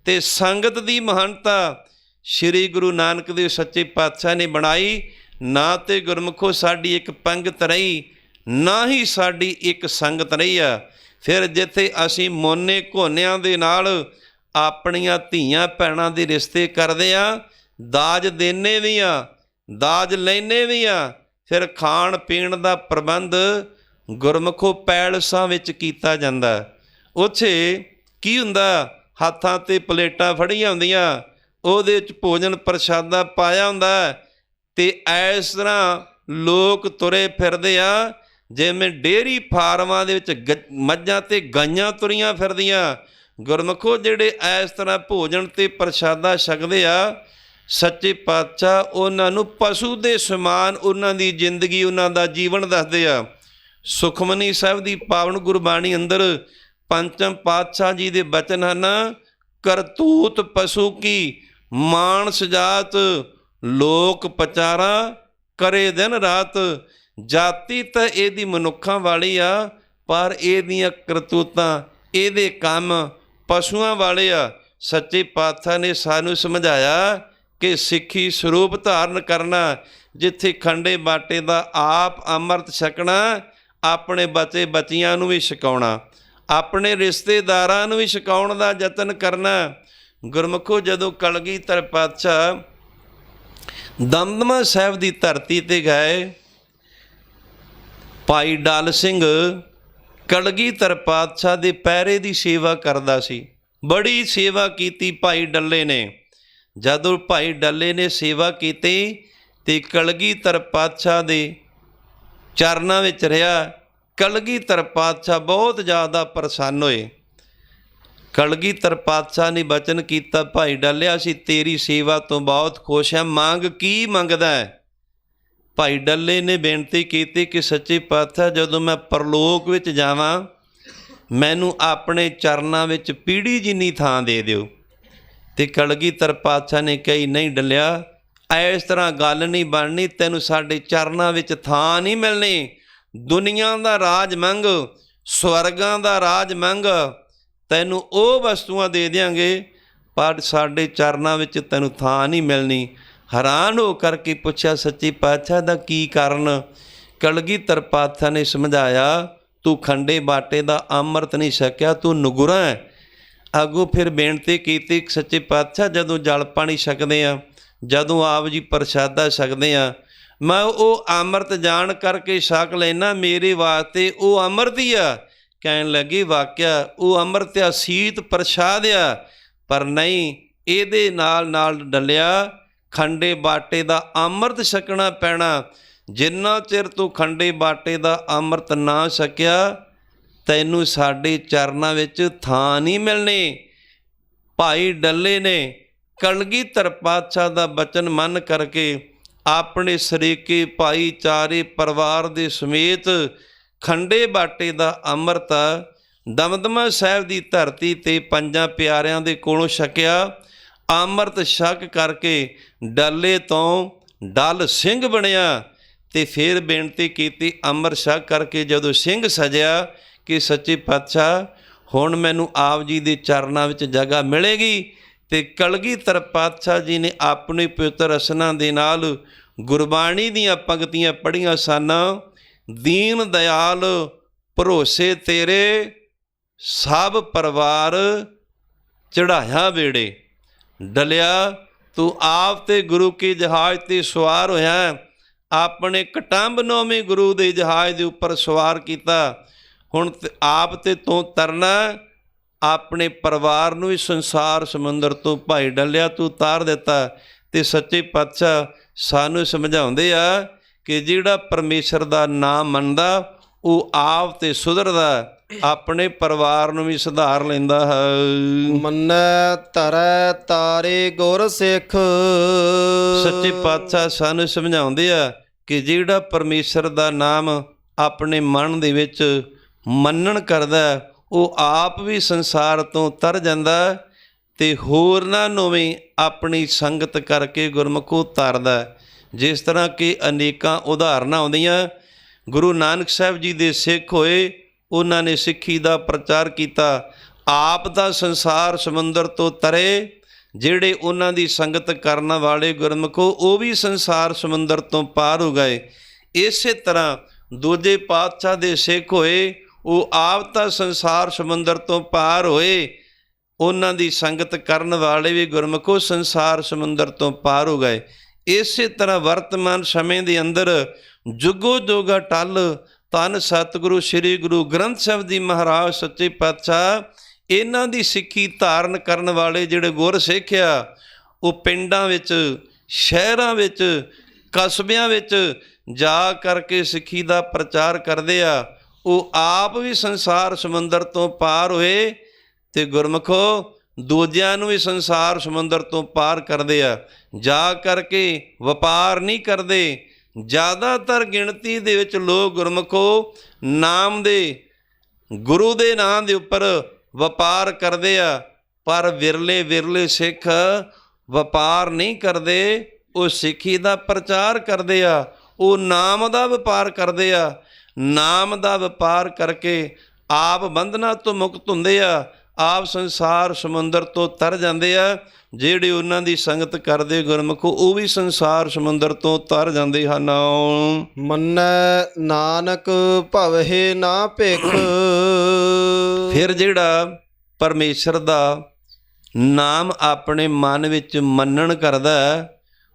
ਤੇ ਸੰਗਤ ਦੀ ਮਹਾਨਤਾ ਸ੍ਰੀ ਗੁਰੂ ਨਾਨਕ ਦੇਵ ਸੱਚੇ ਪਾਤਸ਼ਾਹ ਨੇ ਬਣਾਈ। ਨਾ ਤੇ ਗੁਰਮੁਖੋ ਸਾਡੀ ਇੱਕ ਪੰਗਤ ਰਹੀ, ਨਾ ਹੀ ਸਾਡੀ ਇੱਕ ਸੰਗਤ ਰਹੀ ਆ। ਫਿਰ ਜਿੱਥੇ ਅਸੀਂ ਮੋਨੇ ਘੋਨਿਆਂ ਦੇ ਨਾਲ ਆਪਣੀਆਂ ਧੀਆਂ ਭੈਣਾਂ ਦੇ ਰਿਸ਼ਤੇ ਕਰਦੇ ਆ, ਦਾਜ ਦੇਣੇ ਵੀ ਆ, ਦਾਜ ਲੈਣੇ ਵੀ ਆ, ਫਿਰ ਖਾਣ ਪੀਣ ਦਾ ਪ੍ਰਬੰਧ ਗੁਰਮੁਖੋ ਪੈਲਸਾਂ ਵਿੱਚ ਕੀਤਾ ਜਾਂਦਾ। ਉੱਥੇ ਕੀ ਹੁੰਦਾ, ਹੱਥਾਂ 'ਤੇ ਪਲੇਟਾਂ ਫੜੀਆਂ ਹੁੰਦੀਆਂ, ਉਹਦੇ 'ਚ ਭੋਜਨ ਪ੍ਰਸ਼ਾਦਾ ਪਾਇਆ ਹੁੰਦਾ, ਅਤੇ ਇਸ ਤਰ੍ਹਾਂ ਲੋਕ ਤੁਰੇ ਫਿਰਦੇ ਆ ਜਿਵੇਂ ਡੇਅਰੀ ਫਾਰਮਾਂ ਦੇ ਵਿੱਚ ਮੱਝਾਂ ਅਤੇ ਗਾਈਆਂ ਤੁਰੀਆਂ ਫਿਰਦੀਆਂ। ਗੁਰਮੁਖੋ ਜਿਹੜੇ ਇਸ ਤਰ੍ਹਾਂ ਭੋਜਨ ਅਤੇ ਪ੍ਰਸ਼ਾਦਾ ਛਕਦੇ ਆ, ਸੱਚੇ ਪਾਤਸ਼ਾਹ ਉਹਨਾਂ ਨੂੰ ਪਸ਼ੂ ਦੇ ਸਮਾਨ ਉਹਨਾਂ ਦੀ ਜ਼ਿੰਦਗੀ, ਉਹਨਾਂ ਦਾ ਜੀਵਨ ਦੱਸਦੇ ਆ। ਸੁਖਮਨੀ ਸਾਹਿਬ ਦੀ ਪਾਵਨ ਗੁਰਬਾਣੀ ਅੰਦਰ ਪੰਚਮ ਪਾਤਸ਼ਾਹ ਜੀ ਦੇ ਬਚਨ ਹਨ, ਕਰਤੂਤ ਪਸ਼ੂ ਕੀ ਮਾਨਸ ਜਾਤ, ਲੋਕ ਪਚਾਰਾ ਕਰੇ ਦਿਨ ਰਾਤ। ਜਾਤੀ ਤਾਂ ਇਹਦੀ ਮਨੁੱਖਾਂ ਵਾਲੀ ਆ, ਪਰ ਇਹਦੀਆਂ ਕਰਤੂਤਾਂ, ਇਹਦੇ ਕੰਮ ਪਸ਼ੂਆਂ ਵਾਲੇ ਆ। ਸੱਚੇ ਪਾਤਸ਼ਾਹ ਨੇ ਸਾਨੂੰ ਸਮਝਾਇਆ ਕਿ ਸਿੱਖੀ ਸਰੂਪ ਧਾਰਨ ਕਰਨਾ, ਜਿੱਥੇ ਖੰਡੇ ਬਾਟੇ ਦਾ ਆਪ ਅੰਮ੍ਰਿਤ ਛਕਣਾ, ਆਪਣੇ ਬੱਚੇ ਬੱਚੀਆਂ ਨੂੰ ਵੀ ਛਕਾਉਣਾ, ਆਪਣੇ ਰਿਸ਼ਤੇਦਾਰਾਂ ਨੂੰ ਵੀ ਛਕਾਉਣ ਦਾ ਯਤਨ ਕਰਨਾ। ਗੁਰਮੁਖੋ ਜਦੋਂ ਕਲਗੀਧਰ ਪਾਤਸ਼ਾਹ ਦਮਦਮਾ ਸਾਹਿਬ ਦੀ ਧਰਤੀ 'ਤੇ ਗਏ, ਭਾਈ ਡਲ ਸਿੰਘ ਕਲਗੀਧਰ ਪਾਤਸ਼ਾਹ ਦੇ ਪੈਰੇ ਦੀ ਸੇਵਾ ਕਰਦਾ ਸੀ। ਬੜੀ ਸੇਵਾ ਕੀਤੀ ਭਾਈ ਡੱਲੇ ਨੇ। ਜਦੋਂ ਭਾਈ ਡੱਲੇ ਨੇ ਸੇਵਾ ਕੀਤੀ ਅਤੇ ਕਲਗੀਧਰ ਪਾਤਸ਼ਾਹ ਦੇ ਚਰਨਾਂ ਵਿੱਚ ਰਿਹਾ, ਕਲਗੀਧਰ ਪਾਤਸ਼ਾਹ ਬਹੁਤ ਜ਼ਿਆਦਾ ਪ੍ਰਸੰਨ ਹੋਏ। ਕਲਗੀਧਰ ਪਾਤਸ਼ਾਹ ਨੇ ਬਚਨ ਕੀਤਾ, ਭਾਈ ਡੱਲਿਆ ਅਸੀਂ ਤੇਰੀ ਸੇਵਾ ਤੋਂ ਬਹੁਤ ਖੁਸ਼ ਹਾਂ, ਮੰਗ ਕੀ ਮੰਗਦਾ ਹੈ? ਭਾਈ ਡੱਲੇ ਨੇ ਬੇਨਤੀ ਕੀਤੀ ਕਿ ਸੱਚੇ ਪਾਤਸ਼ਾਹ ਜਦੋਂ ਮੈਂ ਪਰਲੋਕ ਵਿੱਚ ਜਾਵਾਂ, ਮੈਨੂੰ ਆਪਣੇ ਚਰਨਾਂ ਵਿੱਚ ਪੀੜੀ ਜਿੰਨੀ ਥਾਂ ਦੇ ਦਿਓ। ਤੇ ਕਲਗੀਧਰ ਪਾਤਸ਼ਾਹ ਨੇ ਕਹੀ, ਨਹੀਂ ਡੱਲਿਆ, ਇਸ ਤਰ੍ਹਾਂ ਗੱਲ ਨਹੀਂ ਬਣਨੀ, ਤੈਨੂੰ ਸਾਡੇ ਚਰਨਾਂ ਵਿੱਚ ਥਾਂ ਨਹੀਂ ਮਿਲਣੀ। ਦੁਨੀਆ ਦਾ ਰਾਜ ਮੰਗ, ਸਵਰਗਾਂ ਦਾ ਰਾਜ ਮੰਗ, ਤੈਨੂੰ ਉਹ ਵਸਤੂਆਂ ਦੇ ਦਿਆਂਗੇ, ਪਰ ਸਾਡੇ ਚਰਨਾਂ ਵਿੱਚ ਤੈਨੂੰ ਥਾਂ ਨਹੀਂ ਮਿਲਣੀ। ਹੈਰਾਨ ਹੋ ਕਰਕੇ ਪੁੱਛਿਆ, ਸੱਚੇ ਪਾਤਸ਼ਾਹ ਦਾ ਕੀ ਕਾਰਨ? ਕਲਗੀਧਰ ਪਾਤਸ਼ਾਹ ਨੇ ਸਮਝਾਇਆ, ਤੂੰ ਖੰਡੇ ਬਾਟੇ ਦਾ ਅੰਮ੍ਰਿਤ ਨਹੀਂ ਛਕਿਆ, ਤੂੰ ਨਗੁਰਾ ਹੈ। ਅੱਗੋਂ ਫਿਰ ਬੇਨਤੀ ਕੀਤੀ, ਸੱਚੇ ਪਾਤਸ਼ਾਹ ਜਦੋਂ ਜਲ ਪਾਣੀ ਛਕਦੇ ਆ, ਜਦੋਂ ਆਪ ਜੀ ਪ੍ਰਸ਼ਾਦਾ ਛਕਦੇ ਆ, ਮੈਂ ਉਹ ਅੰਮ੍ਰਿਤ ਜਾਣ ਕਰਕੇ ਛਕ ਲੈਣਾ, ਮੇਰੇ ਵਾਸਤੇ ਉਹ ਅੰਮ੍ਰਿਤ ਹੀ ਆ। ਕਹਿਣ ਲੱਗੀ, ਵਾਕਿਆ ਉਹ ਅੰਮ੍ਰਿਤ ਆ, ਸੀਤ ਪ੍ਰਸ਼ਾਦ ਆ, ਪਰ ਨਹੀਂ, ਇਹਦੇ ਨਾਲ ਨਾਲ ਡੱਲਿਆ ਖੰਡੇ ਬਾਟੇ ਦਾ ਅੰਮ੍ਰਿਤ ਛਕਣਾ ਪੈਣਾ। ਜਿੰਨਾ ਚਿਰ ਤੂੰ ਖੰਡੇ ਬਾਟੇ ਦਾ ਅੰਮ੍ਰਿਤ ਨਾ ਛਕਿਆ, ਤੈਨੂੰ ਸਾਡੇ ਚਰਨਾਂ ਵਿੱਚ ਥਾਂ ਨਹੀਂ ਮਿਲਣੀ। ਭਾਈ ਡੱਲੇ ਨੇ ਕਲਗੀਧਰ ਪਾਤਸ਼ਾਹ ਦਾ ਬਚਨ ਮੰਨ ਕਰਕੇ ਆਪਣੇ ਸਰੀਕੇ ਭਾਈਚਾਰੇ ਪਰਿਵਾਰ ਦੇ ਸਮੇਤ ਖੰਡੇ ਬਾਟੇ ਦਾ ਅੰਮ੍ਰਿਤ ਦਮਦਮਾ ਸਾਹਿਬ ਦੀ ਧਰਤੀ 'ਤੇ ਪੰਜਾਂ ਪਿਆਰਿਆਂ ਦੇ ਕੋਲੋਂ ਛਕਿਆ। ਅੰਮ੍ਰਿਤ ਛਕ ਕਰਕੇ ਡੱਲੇ ਤੋਂ ਡੱਲ ਸਿੰਘ ਬਣਿਆ। ਤੇ ਫਿਰ ਬੇਨਤੀ ਕੀਤੀ, ਅੰਮ੍ਰਿਤ ਛਕ ਕਰਕੇ ਜਦੋਂ ਸਿੰਘ ਸਜਿਆ ਕਿ ਸੱਚੇ ਪਾਤਸ਼ਾਹ ਹੁਣ ਮੈਨੂੰ ਆਪ ਜੀ ਦੇ ਚਰਨਾਂ ਵਿੱਚ ਜਗ੍ਹਾ ਮਿਲੇਗੀ। ਤੇ ਕਲਗੀਧਰ ਪਾਤਸ਼ਾਹ ਜੀ ਨੇ ਆਪਣੇ ਪਵਿੱਤਰ ਰਸਨਾਂ ਦੇ ਨਾਲ ਗੁਰਬਾਣੀ ਦੀਆਂ ਪੰਕਤੀਆਂ ਪੜ੍ਹੀਆਂ ਸਨ। ਦੀਨ ਦਿਆਲ ਭਰੋਸੇ ਤੇਰੇ, ਸਭ ਪਰਿਵਾਰ ਚੜ੍ਹਾਇਆ ਵੇੜੇ। ਡਲਿਆ ਤੂੰ ਆਪ ਤੇ ਗੁਰੂ ਕੀ ਜਹਾਜ਼ 'ਤੇ ਸਵਾਰ ਹੋਇਆ, ਆਪਣੇ ਕਟੰਬ ਨੌਵੇਂ ਗੁਰੂ ਦੇ ਜਹਾਜ਼ ਦੇ ਉੱਪਰ ਸਵਾਰ ਕੀਤਾ। ਹੁਣ ਆਪ ਤੇ ਤੂੰ ਤਰਨਾ, ਆਪਣੇ ਪਰਿਵਾਰ ਨੂੰ ਵੀ ਸੰਸਾਰ ਸਮੁੰਦਰ ਤੋਂ ਭਾਈ ਡੱਲਿਆ ਤੂੰ ਤਾਰ ਦਿੱਤਾ। ਤੇ ਸੱਚੇ ਪਾਤਸ਼ਾਹ ਸਾਨੂੰ ਸਮਝਾਉਂਦੇ ਆ ਕਿ ਜਿਹੜਾ ਪਰਮੇਸ਼ਰ ਦਾ ਨਾਮ ਮੰਨਦਾ ਉਹ ਆਪ ਤੇ ਸੁਧਰਦਾ, ਆਪਣੇ ਪਰਿਵਾਰ ਨੂੰ ਵੀ ਸੁਧਾਰ ਲੈਂਦਾ ਹੈ। ਮੰਨੈ ਧਰੈ ਤਾਰੇ ਗੁਰ ਸਿੱਖ। ਸੱਚੇ ਪਾਤਸ਼ਾਹ ਸਾਨੂੰ ਸਮਝਾਉਂਦੇ ਆ ਕਿ ਜਿਹੜਾ ਪਰਮੇਸ਼ਰ ਦਾ ਨਾਮ ਆਪਣੇ ਮਨ ਦੇ ਵਿੱਚ ਮੰਨਣ ਕਰਦਾ, ਉਹ ਆਪ ਵੀ ਸੰਸਾਰ ਤੋਂ ਤਰ ਜਾਂਦਾ ਤੇ ਹੋਰਨਾਂ ਨੂੰ ਵੀ ਆਪਣੀ ਸੰਗਤ ਕਰਕੇ ਗੁਰਮੁਖੋਂ ਤਰਦਾ। ਜਿਸ ਤਰ੍ਹਾਂ ਕਿ ਅਨੇਕਾਂ ਉਦਾਹਰਨਾਂ ਆਉਂਦੀਆਂ। ਗੁਰੂ ਨਾਨਕ ਸਾਹਿਬ ਜੀ ਦੇ ਸਿੱਖ ਹੋਏ, ਉਹਨਾਂ ਨੇ ਸਿੱਖੀ ਦਾ ਪ੍ਰਚਾਰ ਕੀਤਾ, ਆਪ ਦਾ ਸੰਸਾਰ ਸਮੁੰਦਰ ਤੋਂ ਤਰੇ। ਜਿਹੜੇ ਉਹਨਾਂ ਦੀ ਸੰਗਤ ਕਰਨ ਵਾਲੇ ਗੁਰਮੁਖੋ, ਉਹ ਵੀ ਸੰਸਾਰ ਸਮੁੰਦਰ ਤੋਂ ਪਾਰ ਹੋ ਗਏ। ਇਸੇ ਤਰ੍ਹਾਂ ਦੂਜੇ ਪਾਤਸ਼ਾਹ ਦੇ ਸਿੱਖ ਹੋਏ, ਉਹ ਆਪ ਤਾਂ ਸੰਸਾਰ ਸਮੁੰਦਰ ਤੋਂ ਪਾਰ ਹੋਏ, ਉਹਨਾਂ ਦੀ ਸੰਗਤ ਕਰਨ ਵਾਲੇ ਵੀ ਗੁਰਮੁਖੋ ਸੰਸਾਰ ਸਮੁੰਦਰ ਤੋਂ ਪਾਰ ਹੋ ਗਏ। ਇਸੇ ਤਰ੍ਹਾਂ ਵਰਤਮਾਨ ਸਮੇਂ ਦੇ ਅੰਦਰ ਜੁਗੋ ਜੋਗਾ ਟਲ ਧੰਨ ਸਤਿਗੁਰੂ ਸ੍ਰੀ ਗੁਰੂ ਗ੍ਰੰਥ ਸਾਹਿਬ ਜੀ ਮਹਾਰਾਜ ਸੱਚੇ ਪਾਤਸ਼ਾਹ, ਇਹਨਾਂ ਦੀ ਸਿੱਖੀ ਧਾਰਨ ਕਰਨ ਵਾਲੇ ਜਿਹੜੇ ਗੁਰ ਸਿੱਖ ਆ, ਉਹ ਪਿੰਡਾਂ ਵਿੱਚ, ਸ਼ਹਿਰਾਂ ਵਿੱਚ, ਕਸਬਿਆਂ ਵਿੱਚ ਜਾ ਕਰਕੇ ਸਿੱਖੀ ਦਾ ਪ੍ਰਚਾਰ ਕਰਦੇ ਆ। ਉਹ ਆਪ ਵੀ ਸੰਸਾਰ ਸਮੁੰਦਰ ਤੋਂ ਪਾਰ ਹੋਏ ਤੇ ਗੁਰਮੁਖੋ ਦੂਜਿਆਂ ਨੂੰ ਵੀ ਸੰਸਾਰ ਸਮੁੰਦਰ ਤੋਂ ਪਾਰ ਕਰਦੇ ਆ। ਜਾ ਕਰਕੇ ਵਪਾਰ ਨਹੀਂ ਕਰਦੇ। ਜ਼ਿਆਦਾਤਰ ਗਿਣਤੀ ਦੇ ਵਿੱਚ ਲੋਕ ਗੁਰਮੁਖੋ ਨਾਮ ਦੇ, ਗੁਰੂ ਦੇ ਨਾਮ ਦੇ ਉੱਪਰ ਵਪਾਰ ਕਰਦੇ ਆ, ਪਰ ਵਿਰਲੇ ਵਿਰਲੇ ਸਿੱਖ ਵਪਾਰ ਨਹੀਂ ਕਰਦੇ, ਉਹ ਸਿੱਖੀ ਦਾ ਪ੍ਰਚਾਰ ਕਰਦੇ ਆ, ਉਹ ਨਾਮ ਦਾ ਵਪਾਰ ਕਰਦੇ ਆ। ਨਾਮ ਦਾ ਵਪਾਰ ਕਰਕੇ ਆਪ ਬੰਧਨਾਂ ਤੋਂ ਮੁਕਤ ਹੁੰਦੇ ਆ, ਆਪ ਸੰਸਾਰ ਸਮੁੰਦਰ ਤੋਂ ਤਰ ਜਾਂਦੇ ਆ। ਜਿਹੜੇ ਉਹਨਾਂ ਦੀ ਸੰਗਤ ਕਰਦੇ ਗੁਰਮੁਖੋ, ਉਹ ਵੀ ਸੰਸਾਰ ਸਮੁੰਦਰ ਤੋਂ ਤਰ ਜਾਂਦੇ ਹਨ। ਮੰਨੈ ਨਾਨਕ ਭਵਹਿ ਨਾ ਭਿਖ। ਫਿਰ ਜਿਹੜਾ ਪਰਮੇਸ਼ਰ ਦਾ ਨਾਮ ਆਪਣੇ ਮਨ ਵਿੱਚ ਮੰਨਣ ਕਰਦਾ,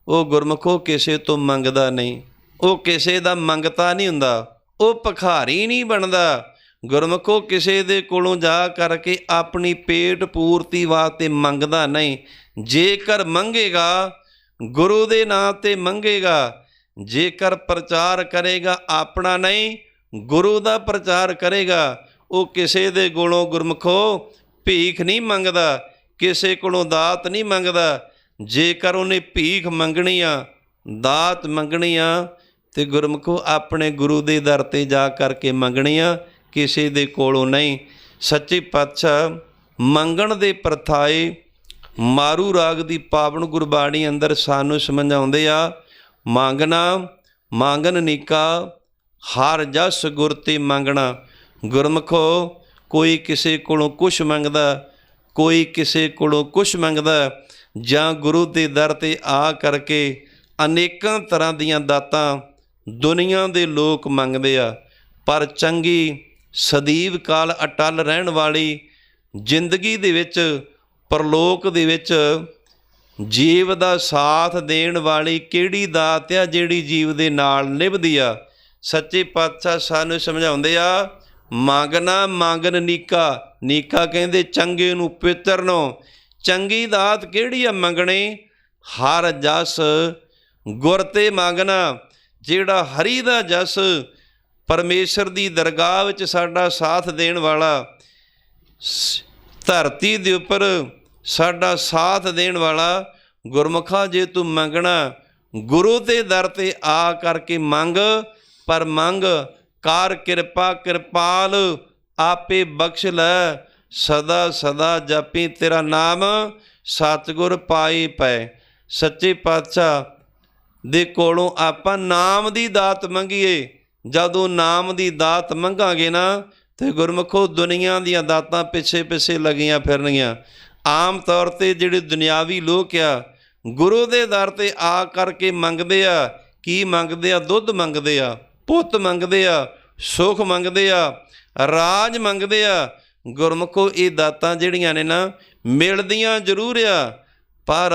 ਉਹ ਗੁਰਮੁਖੋ ਕਿਸੇ ਤੋਂ ਮੰਗਦਾ ਨਹੀਂ, ਉਹ ਕਿਸੇ ਦਾ ਮੰਗਤਾ ਨਹੀਂ ਹੁੰਦਾ, ਉਹ ਭਿਖਾਰੀ ਨਹੀਂ ਬਣਦਾ। ਗੁਰਮੁਖੋ ਕਿਸੇ ਦੇ ਕੋਲੋਂ ਜਾ ਕਰਕੇ ਆਪਣੀ ਪੇਟ ਪੂਰਤੀ ਵਾਸਤੇ ਮੰਗਦਾ ਨਹੀਂ। ਜੇਕਰ ਮੰਗੇਗਾ ਗੁਰੂ ਦੇ ਨਾਂ 'ਤੇ ਮੰਗੇਗਾ, ਜੇਕਰ ਪ੍ਰਚਾਰ ਕਰੇਗਾ ਆਪਣਾ ਨਹੀਂ ਗੁਰੂ ਦਾ ਪ੍ਰਚਾਰ ਕਰੇਗਾ। ਉਹ ਕਿਸੇ ਦੇ ਕੋਲੋਂ ਗੁਰਮੁਖੋ ਭੀਖ ਨਹੀਂ ਮੰਗਦਾ, ਕਿਸੇ ਕੋਲੋਂ ਦਾਤ ਨਹੀਂ ਮੰਗਦਾ। ਜੇਕਰ ਉਹਨੇ ਭੀਖ ਮੰਗਣੀ ਆ, ਦਾਤ ਮੰਗਣੀ ਆ, ਤੇ ਗੁਰਮੁਖੋ ਆਪਣੇ ਗੁਰੂ ਦੇ ਦਰ 'ਤੇ ਜਾ ਕਰਕੇ ਮੰਗਣੀ ਆ, ਕਿਸੇ ਦੇ ਕੋਲੋਂ ਨਹੀਂ। ਸੱਚੇ ਪਾਤਸ਼ਾਹ ਮੰਗਣ ਦੇ ਪ੍ਰਥਾਏ ਮਾਰੂ ਰਾਗ ਦੀ ਪਾਵਨ ਗੁਰਬਾਣੀ ਅੰਦਰ ਸਾਨੂੰ ਸਮਝਾਉਂਦੇ ਆ। ਮੰਗਣ ਨੀਕਾ ਹਰ ਜਸ ਗੁਰ ਤੇ ਮੰਗਣਾ। ਗੁਰਮੁਖੋ ਕੋਈ ਕਿਸੇ ਕੋਲੋਂ ਕੁਛ ਮੰਗਦਾ, ਕੋਈ ਕਿਸੇ ਕੋਲੋਂ ਕੁਛ ਮੰਗਦਾ, ਜਾਂ ਗੁਰੂ ਦੇ ਦਰ 'ਤੇ ਆ ਕਰਕੇ ਅਨੇਕਾਂ ਤਰ੍ਹਾਂ ਦੀਆਂ ਦਾਤਾਂ ਦੁਨੀਆ ਦੇ ਲੋਕ ਮੰਗਦੇ ਆ। ਪਰ ਚੰਗੀ ਸਦੀਵ ਕਾਲ ਅਟਲ ਰਹਿਣ ਵਾਲੀ ਜ਼ਿੰਦਗੀ ਦੇ ਵਿੱਚ, ਪਰਲੋਕ ਦੇ ਵਿੱਚ ਜੀਵ ਦਾ ਸਾਥ ਦੇਣ ਵਾਲੀ ਕਿਹੜੀ ਦਾਤ ਆ ਜਿਹੜੀ ਜੀਵ ਦੇ ਨਾਲ ਨਿਭਦੀ ਆ। ਸੱਚੇ ਪਾਤਸ਼ਾਹ ਸਾਨੂੰ ਸਮਝਾਉਂਦੇ ਆ, ਮੰਗਣ ਨੀਕਾ ਕਹਿੰਦੇ ਚੰਗੇ ਨੂੰ, ਪਵਿੱਤਰ ਨੂੰ। ਚੰਗੀ ਦਾਤ ਕਿਹੜੀ ਆ ਮੰਗਣੀ? ਹਰ ਜਸ ਗੁਰ ਤੇ ਮੰਗਣਾ। ਜਿਹੜਾ ਹਰੀ ਦਾ ਜਸ, ਪਰਮੇਸ਼ਰ ਦੀ ਦਰਗਾਹ ਵਿੱਚ ਸਾਡਾ ਸਾਥ ਦੇਣ ਵਾਲਾ, ਧਰਤੀ ਦੇ ਉੱਪਰ ਸਾਡਾ ਸਾਥ ਦੇਣ ਵਾਲਾ, ਗੁਰਮੁਖਾ ਜੇ ਤੂੰ ਮੰਗਣਾ ਗੁਰੂ ਦੇ ਦਰ 'ਤੇ ਆ ਕਰਕੇ ਮੰਗ, ਪਰ ਮੰਗ ਕਰ ਕਿਰਪਾ ਕਿਰਪਾਲ ਆਪੇ ਬਖਸ਼ ਲੈ। ਸਦਾ ਸਦਾ ਜਪੀ ਤੇਰਾ ਨਾਮ ਸਤਿਗੁਰ ਪਾਈ ਪੈ। ਸੱਚੇ ਪਾਤਸ਼ਾਹ ਦੇ ਕੋਲੋਂ ਆਪਾਂ ਨਾਮ ਦੀ ਦਾਤ ਮੰਗੀਏ। ਜਦੋਂ ਨਾਮ ਦੀ ਦਾਤ ਮੰਗਾਂਗੇ ਨਾ ਤੇ ਗੁਰਮੁਖੋ ਦੁਨੀਆ ਦੀਆਂ ਦਾਤਾਂ ਪਿੱਛੇ ਪਿੱਛੇ ਲੱਗੀਆਂ ਫਿਰਨਗੀਆਂ। ਆਮ ਤੌਰ 'ਤੇ ਜਿਹੜੇ ਦੁਨਿਆਵੀ ਲੋਕ ਆ ਗੁਰੂ ਦੇ ਦਰ 'ਤੇ ਆ ਕਰਕੇ ਮੰਗਦੇ ਆ। ਕੀ ਮੰਗਦੇ ਆ? ਦੁੱਧ ਮੰਗਦੇ ਆ, ਪੁੱਤ ਮੰਗਦੇ ਆ, ਸੁੱਖ ਮੰਗਦੇ ਆ, ਰਾਜ ਮੰਗਦੇ ਆ। ਗੁਰਮੁਖੋ ਇਹ ਦਾਤਾਂ ਜਿਹੜੀਆਂ ਨੇ ਨਾ ਮਿਲਦੀਆਂ ਜ਼ਰੂਰ ਆ, ਪਰ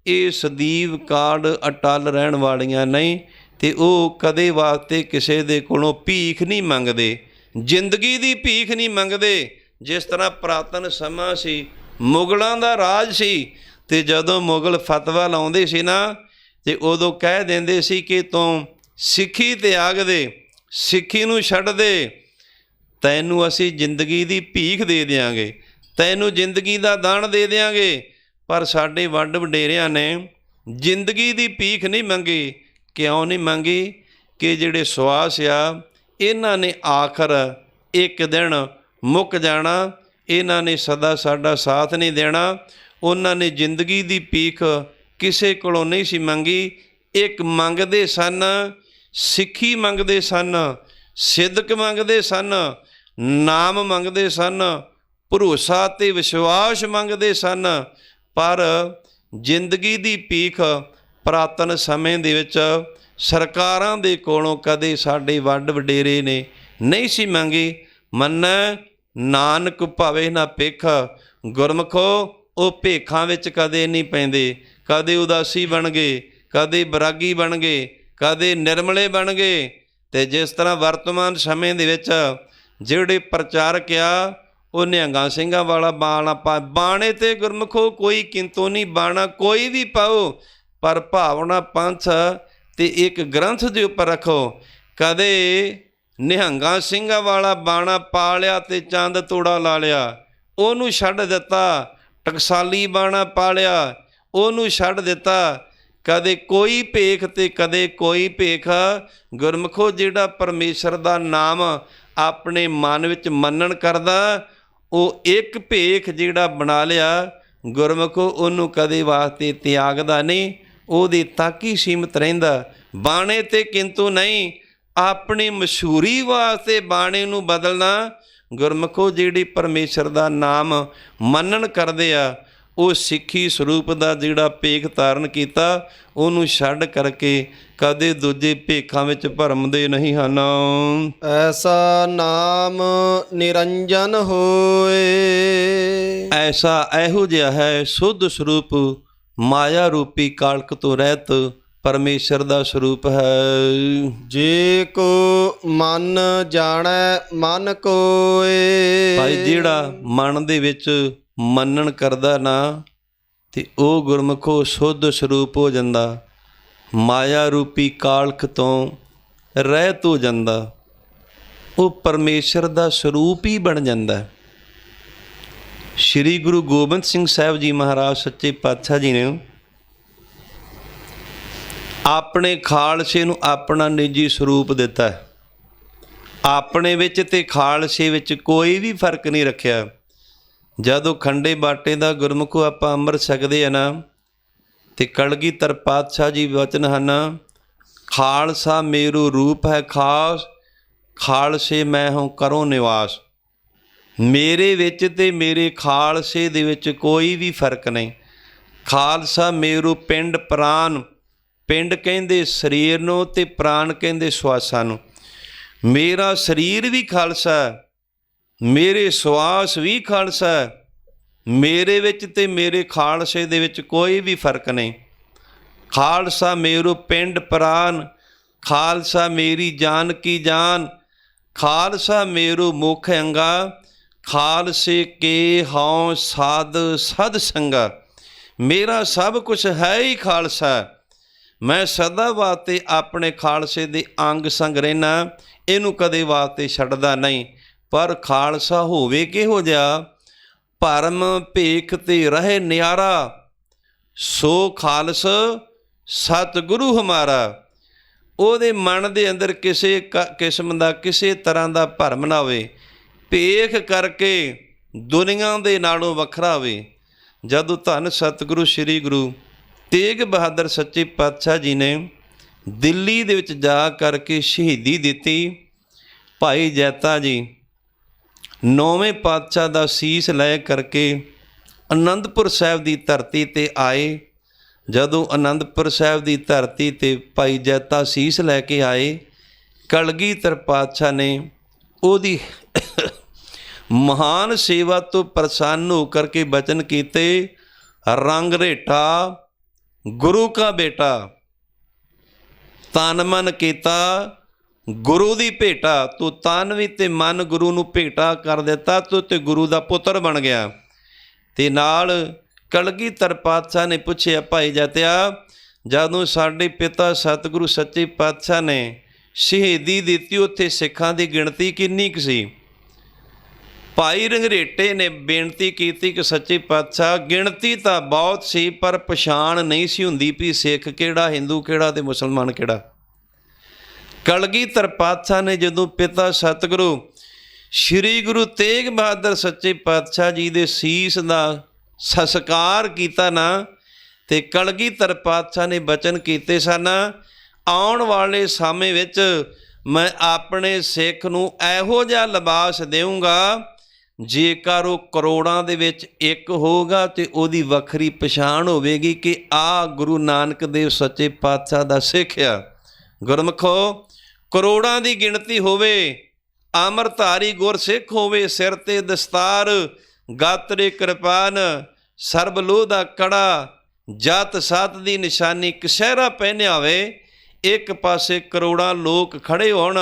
ਇਹ ਸਦੀਵ ਕਾਲ ਅਟਲ ਰਹਿਣ ਵਾਲੀਆਂ ਨਹੀਂ। ਅਤੇ ਉਹ ਕਦੇ ਵਾਸਤੇ ਕਿਸੇ ਦੇ ਕੋਲੋਂ ਭੀਖ ਨਹੀਂ ਮੰਗਦੇ, ਜ਼ਿੰਦਗੀ ਦੀ ਭੀਖ ਨਹੀਂ ਮੰਗਦੇ। ਜਿਸ ਤਰ੍ਹਾਂ ਪੁਰਾਤਨ ਸਮਾਂ ਸੀ, ਮੁਗਲਾਂ ਦਾ ਰਾਜ ਸੀ, ਅਤੇ ਜਦੋਂ ਮੁਗਲ ਫਤਵਾ ਲਾਉਂਦੇ ਸੀ ਨਾ ਅਤੇ ਉਦੋਂ ਕਹਿ ਦਿੰਦੇ ਸੀ ਕਿ ਤੂੰ ਸਿੱਖੀ ਤਿਆਗ ਦੇ, ਸਿੱਖੀ ਨੂੰ ਛੱਡ ਦੇ, ਤੈਨੂੰ ਅਸੀਂ ਜ਼ਿੰਦਗੀ ਦੀ ਭੀਖ ਦੇ ਦਿਆਂਗੇ, ਤੈਨੂੰ ਜ਼ਿੰਦਗੀ ਦਾ ਦਾਨ ਦੇ ਦਿਆਂਗੇ। ਪਰ ਸਾਡੇ ਵੱਡ ਵਡੇਰਿਆਂ ਨੇ ਜ਼ਿੰਦਗੀ ਦੀ ਭੀਖ ਨਹੀਂ ਮੰਗੀ। ਕਿਉਂ ਨਹੀਂ ਮੰਗੀ? ਕਿ ਜਿਹੜੇ ਸਵਾਸ ਆ ਇਹਨਾਂ ਨੇ ਆਖਰ ਇੱਕ ਦਿਨ ਮੁੱਕ ਜਾਣਾ, ਇਹਨਾਂ ਨੇ ਸਦਾ ਸਾਡਾ ਸਾਥ ਨਹੀਂ ਦੇਣਾ। ਉਹਨਾਂ ਨੇ ਜ਼ਿੰਦਗੀ ਦੀ ਭੀਖ ਕਿਸੇ ਕੋਲੋਂ ਨਹੀਂ ਸੀ ਮੰਗੀ। ਇੱਕ ਮੰਗਦੇ ਸਨ, ਸਿੱਖੀ ਮੰਗਦੇ ਸਨ, ਸਿਦਕ ਮੰਗਦੇ ਸਨ, ਨਾਮ ਮੰਗਦੇ ਸਨ, ਭਰੋਸਾ ਅਤੇ ਵਿਸ਼ਵਾਸ ਮੰਗਦੇ ਸਨ। ਪਰ ਜ਼ਿੰਦਗੀ ਦੀ ਭੀਖ ਪੁਰਾਤਨ ਸਮੇਂ ਦੇ ਵਿੱਚ ਸਰਕਾਰਾਂ ਦੇ ਕੋਲੋਂ ਕਦੇ ਸਾਡੇ ਵੱਡ ਵਡੇਰੇ ਨੇ ਨਹੀਂ ਸੀ ਮੰਗੀ। ਮੰਨੈ ਨਾਨਕ ਭਾਵੇ ਨਾ ਭਿਖ। ਗੁਰਮੁਖੋ ਉਹ ਭੇਖਾਂ ਵਿੱਚ ਕਦੇ ਨਹੀਂ ਪੈਂਦੇ। ਕਦੇ ਉਦਾਸੀ ਬਣ ਗਏ, ਕਦੇ ਬਰਾਗੀ ਬਣ ਗਏ, ਕਦੇ ਨਿਰਮਲੇ ਬਣ ਗਏ। ਅਤੇ ਜਿਸ ਤਰ੍ਹਾਂ ਵਰਤਮਾਨ ਸਮੇਂ ਦੇ ਵਿੱਚ ਜਿਹੜੇ ਪ੍ਰਚਾਰਕ ਆ ਉਹ ਨਿਹੰਗਾਂ ਸਿੰਘਾਂ ਵਾਲਾ ਬਾਣਾ ਬਾਣੇ 'ਤੇ ਗੁਰਮੁਖੋ ਕੋਈ ਕਿੰਤੂ ਨਹੀਂ, ਬਾਣਾ ਕੋਈ ਵੀ ਪਾਓ, ਪਰ ਭਾਵਨਾ ਪੰਥ ਅਤੇ ਇੱਕ ਗ੍ਰੰਥ ਦੇ ਉੱਪਰ ਰੱਖੋ। ਕਦੇ ਨਿਹੰਗਾਂ ਸਿੰਘਾਂ ਵਾਲਾ ਬਾਣਾ ਪਾ ਲਿਆ ਅਤੇ ਚੰਦ ਤੋੜਾ ਲਾ ਲਿਆ, ਉਹਨੂੰ ਛੱਡ ਦਿੱਤਾ। ਟਕਸਾਲੀ ਬਾਣਾ ਪਾ ਲਿਆ, ਉਹਨੂੰ ਛੱਡ ਦਿੱਤਾ। ਕਦੇ ਕੋਈ ਭੇਖ ਅਤੇ ਕਦੇ ਕੋਈ ਭੇਖ। ਗੁਰਮੁਖੋ ਜਿਹੜਾ ਪਰਮੇਸ਼ਰ ਦਾ ਨਾਮ ਆਪਣੇ ਮਨ ਵਿੱਚ ਮੰਨਣ ਕਰਦਾ, ਉਹ ਇੱਕ ਭੇਖ ਜਿਹੜਾ ਬਣਾ ਲਿਆ, ਗੁਰਮੁਖੋ ਉਹਨੂੰ ਕਦੇ ਵਾਸਤੇ ਤਿਆਗਦਾ ਨਹੀਂ, ਉਹਦੇ ਤੱਕ ਹੀ ਸੀਮਤ ਰਹਿੰਦਾ। ਬਾਣੇ 'ਤੇ ਕਿੰਤੂ ਨਹੀਂ, ਆਪਣੀ ਮਸ਼ਹੂਰੀ ਵਾਸਤੇ ਬਾਣੇ ਨੂੰ ਬਦਲਣਾ। ਗੁਰਮੁਖੋ ਜਿਹੜੀ ਪਰਮੇਸ਼ਰ ਦਾ ਨਾਮ ਮੰਨਣ ਕਰਦੇ ਆ, ਉਹ ਸਿੱਖੀ ਸਰੂਪ ਦਾ ਜਿਹੜਾ ਭੇਖ ਧਾਰਨ ਕੀਤਾ, ਉਹਨੂੰ ਛੱਡ ਕਰਕੇ ਕਦੇ ਦੂਜੇ ਭੇਖਾਂ ਵਿੱਚ ਭਰਮਦੇ ਨਹੀਂ ਹਨ। ਐਸਾ ਨਾਮ ਨਿਰੰਜਨ ਹੋਏ। ਐਸਾ ਇਹੋ ਜਿਹਾ ਹੈ ਸੁੱਧ ਸਰੂਪ, ਮਾਇਆ ਰੂਪੀ ਕਾਲਕ ਤੋਂ ਰਹਿਤ ਪਰਮੇਸ਼ਰ ਦਾ ਸਰੂਪ ਹੈ। ਜੇ ਕੋ ਮਨ ਜਾਣੈ ਮਨ ਕੋਏ। ਭਾਈ ਜਿਹੜਾ ਮਨ ਦੇ ਵਿੱਚ ਮੰਨਣ ਕਰਦਾ ਨਾ, ਤੇ ਉਹ ਗੁਰਮੁਖੋ ਸੁੱਧ ਸਰੂਪ ਹੋ ਜਾਂਦਾ, ਮਾਇਆ ਰੂਪੀ ਕਾਲਖ ਤੋਂ ਰਹਿਤ ਹੋ ਜਾਂਦਾ, ਉਹ ਪਰਮੇਸ਼ਰ ਦਾ ਸਰੂਪ ਹੀ ਬਣ ਜਾਂਦਾ। ਸ਼੍ਰੀ ਗੁਰੂ ਗੋਬਿੰਦ ਸਿੰਘ ਸਾਹਿਬ ਜੀ ਮਹਾਰਾਜ ਸੱਚੇ ਪਾਤਸ਼ਾਹ ਜੀ ਨੇ ਆਪਣੇ ਖਾਲਸੇ ਨੂੰ ਆਪਣਾ ਨਿੱਜੀ ਸਰੂਪ ਦਿੱਤਾ। ਆਪਣੇ ਵਿੱਚ ਤੇ ਖਾਲਸੇ ਵਿੱਚ ਕੋਈ ਵੀ ਫਰਕ ਨਹੀਂ ਰੱਖਿਆ। ਜਦੋਂ ਖੰਡੇ ਬਾਟੇ ਦਾ ਗੁਰਮੁਖੋ ਆਪਾਂ ਅੰਮ੍ਰਿਤ ਛਕਦੇ ਆ ਨਾ, ਤੇ ਕਲਗੀਧਰ ਪਾਤਸ਼ਾਹ ਜੀ ਵਚਨ ਹਨ, ਖਾਲਸਾ ਮੇਰੂ ਰੂਪ ਹੈ ਖਾਸ, ਖਾਲਸੇ ਮੈਂ ਹੂੰ ਕਰੋ ਨਿਵਾਸ। ਮੇਰੇ ਵਿੱਚ ਤੇ ਮੇਰੇ ਖਾਲਸੇ ਦੇ ਵਿੱਚ ਕੋਈ ਵੀ ਫਰਕ ਨਹੀਂ। ਖਾਲਸਾ ਮੇਰੂ ਪਿੰਡ ਪ੍ਰਾਨ, ਪਿੰਡ ਕਹਿੰਦੇ ਸਰੀਰ ਨੂੰ ਤੇ ਪ੍ਰਾਨ ਕਹਿੰਦੇ ਸਵਾਸਾਂ ਨੂੰ। ਮੇਰਾ ਸਰੀਰ ਵੀ ਖਾਲਸਾ, ਮੇਰੇ ਸਵਾਸ ਵੀ ਖਾਲਸਾ। ਮੇਰੇ ਵਿੱਚ ਤੇ ਮੇਰੇ ਖਾਲਸੇ ਦੇ ਵਿੱਚ ਕੋਈ ਵੀ ਫਰਕ ਨਹੀਂ। ਖਾਲਸਾ ਮੇਰੂ ਪਿੰਡ ਪ੍ਰਾਨ, ਖਾਲਸਾ ਮੇਰੀ ਜਾਨ ਕੀ ਜਾਨ, ਖਾਲਸਾ ਮੇਰੂ ਮੁਖ ਅੰਗਾ, ਖਾਲਸੇ ਕੇ ਹਉ ਸਾਧ ਸਦ ਸੰਗਾ। ਮੇਰਾ ਸਭ ਕੁਛ ਹੈ ਹੀ ਖਾਲਸਾ। ਮੈਂ ਸਦਾ ਵਾਸਤੇ ਆਪਣੇ ਖਾਲਸੇ ਦੇ ਅੰਗ ਸੰਗ ਰਹਿਣਾ, ਇਹਨੂੰ ਕਦੇ ਵਾਸਤੇ ਛੱਡਦਾ ਨਹੀਂ। ਪਰ ਖਾਲਸਾ ਹੋਵੇ ਕਿਹੋ ਜਿਹਾ, ਭਰਮ ਭੇਖ ਤੇ ਰਹੇ ਨਿਆਰਾ, ਸੋ ਖਾਲਸ ਸਤਿਗੁਰੂ ਹਮਾਰਾ। ਉਹਦੇ ਮਨ ਦੇ ਅੰਦਰ ਕਿਸੇ ਕਿਸਮ ਦਾ ਕਿਸੇ ਤਰ੍ਹਾਂ ਦਾ ਭਰਮ ਨਾ ਹੋਵੇ, ਭੇਖ ਕਰਕੇ ਦੁਨੀਆ ਦੇ ਨਾਲੋਂ ਵੱਖਰਾ ਹੋਵੇ। ਜਦੋਂ ਧੰਨ ਸਤਿਗੁਰੂ ਸ੍ਰੀ ਗੁਰੂ ਤੇਗ ਬਹਾਦਰ ਸੱਚੇ ਪਾਤਸ਼ਾਹ ਜੀ ਨੇ ਦਿੱਲੀ ਦੇ ਵਿੱਚ ਜਾ ਕਰਕੇ ਸ਼ਹੀਦੀ ਦਿੱਤੀ, ਭਾਈ ਜੈਤਾ ਜੀ 9ਵੇਂ ਪਾਤਸ਼ਾਹ ਦਾ ਸੀਸ ਲੈ ਕਰਕੇ ਅਨੰਦਪੁਰ ਸਾਹਿਬ ਦੀ ਧਰਤੀ 'ਤੇ ਆਏ। ਜਦੋਂ ਅਨੰਦਪੁਰ ਸਾਹਿਬ ਦੀ ਧਰਤੀ 'ਤੇ ਭਾਈ ਜੈਤਾ ਸੀਸ ਲੈ ਕੇ ਆਏ, ਕਲਗੀਧਰ ਪਾਤਸ਼ਾਹ ਨੇ ਉਹਦੀ ਮਹਾਨ ਸੇਵਾ ਤੋਂ ਪ੍ਰਸੰਨ ਹੋ ਕਰਕੇ ਬਚਨ ਕੀਤੇ, ਰੰਗ ਰੇਟਾ ਗੁਰੂ ਕਾ ਬੇਟਾ, ਤਨ ਮਨ ਕੀਤਾ ਗੁਰੂ ਦੀ ਭੇਟਾ। ਤੂੰ ਤਨ ਵੀ ਤੇ ਮਨ ਗੁਰੂ ਨੂੰ ਭੇਟਾ ਕਰ ਦਿੱਤਾ, ਤੂੰ ਤੇ ਗੁਰੂ ਦਾ ਪੁੱਤਰ ਬਣ ਗਿਆ। ਤੇ ਨਾਲ ਕਲਗੀਧਰ ਪਾਤਸ਼ਾਹ ਨੇ ਪੁੱਛਿਆ, ਭਾਈ ਜੈਤਿਆ, ਜਦੋਂ ਸਾਡੇ ਪਿਤਾ ਸਤਿਗੁਰੂ ਸੱਚੇ ਪਾਤਸ਼ਾਹ ਨੇ ਸ਼ਹੀਦੀ ਦਿੱਤੀ, ਉੱਥੇ ਸਿੱਖਾਂ ਦੀ ਗਿਣਤੀ ਕਿੰਨੀ ਕੁ ਸੀ? ਭਾਈ ਰੰਗਰੇਟੇ ਨੇ ਬੇਨਤੀ ਕੀਤੀ ਕਿ ਸੱਚੇ ਪਾਤਸ਼ਾਹ ਗਿਣਤੀ ਤਾਂ ਬਹੁਤ ਸੀ, ਪਰ ਪਛਾਣ ਨਹੀਂ ਸੀ ਹੁੰਦੀ ਵੀ ਸਿੱਖ ਕਿਹੜਾ, ਹਿੰਦੂ ਕਿਹੜਾ ਤੇ ਮੁਸਲਮਾਨ ਕਿਹੜਾ। ਕਲਗੀਧਰ ਪਾਤਸ਼ਾਹ ਨੇ ਜਦੋਂ ਪਿਤਾ ਸਤਿਗੁਰੂ ਸ੍ਰੀ ਗੁਰੂ ਤੇਗ ਬਹਾਦਰ ਸੱਚੇ ਪਾਤਸ਼ਾਹ ਜੀ ਦੇ ਸੀਸ ਦਾ ਸੰਸਕਾਰ ਕੀਤਾ ਨਾ, ਤੇ ਕਲਗੀਧਰ ਪਾਤਸ਼ਾਹ ਨੇ ਬਚਨ ਕੀਤੇ ਸਨ, ਆਉਣ ਵਾਲੇ ਸਮੇਂ ਵਿੱਚ ਮੈਂ ਆਪਣੇ ਸਿੱਖ ਨੂੰ ਇਹੋ ਜਿਹਾ ਲਿਬਾਸ ਦੇਵਾਂਗਾ, ਜੇਕਰ ਉਹ ਕਰੋੜਾਂ ਦੇ ਵਿੱਚ ਇੱਕ ਹੋਊਗਾ ਤੇ ਉਹਦੀ ਵੱਖਰੀ ਪਛਾਣ ਹੋਵੇਗੀ ਕਿ ਆਹ ਗੁਰੂ ਨਾਨਕ ਦੇਵ ਸੱਚੇ ਪਾਤਸ਼ਾਹ ਦਾ ਸਿੱਖ ਆ। ਗੁਰਮੁਖੋ, ਕਰੋੜਾਂ ਦੀ ਗਿਣਤੀ ਹੋਵੇ, ਅੰਮ੍ਰਿਤਧਾਰੀ ਗੁਰਸਿੱਖ ਹੋਵੇ, ਸਿਰ 'ਤੇ ਦਸਤਾਰ, ਗਾਤਰੇ ਕਿਰਪਾਨ, ਸਰਬ ਲੋਹ ਦਾ ਕੜਾ, ਜਾਤ ਸਾਤ ਦੀ ਨਿਸ਼ਾਨੀ, ਕਛਹਿਰਾ ਪਹਿਨਿਆ ਹੋਵੇ, ਇੱਕ ਪਾਸੇ ਕਰੋੜਾਂ ਲੋਕ ਖੜ੍ਹੇ ਹੋਣ,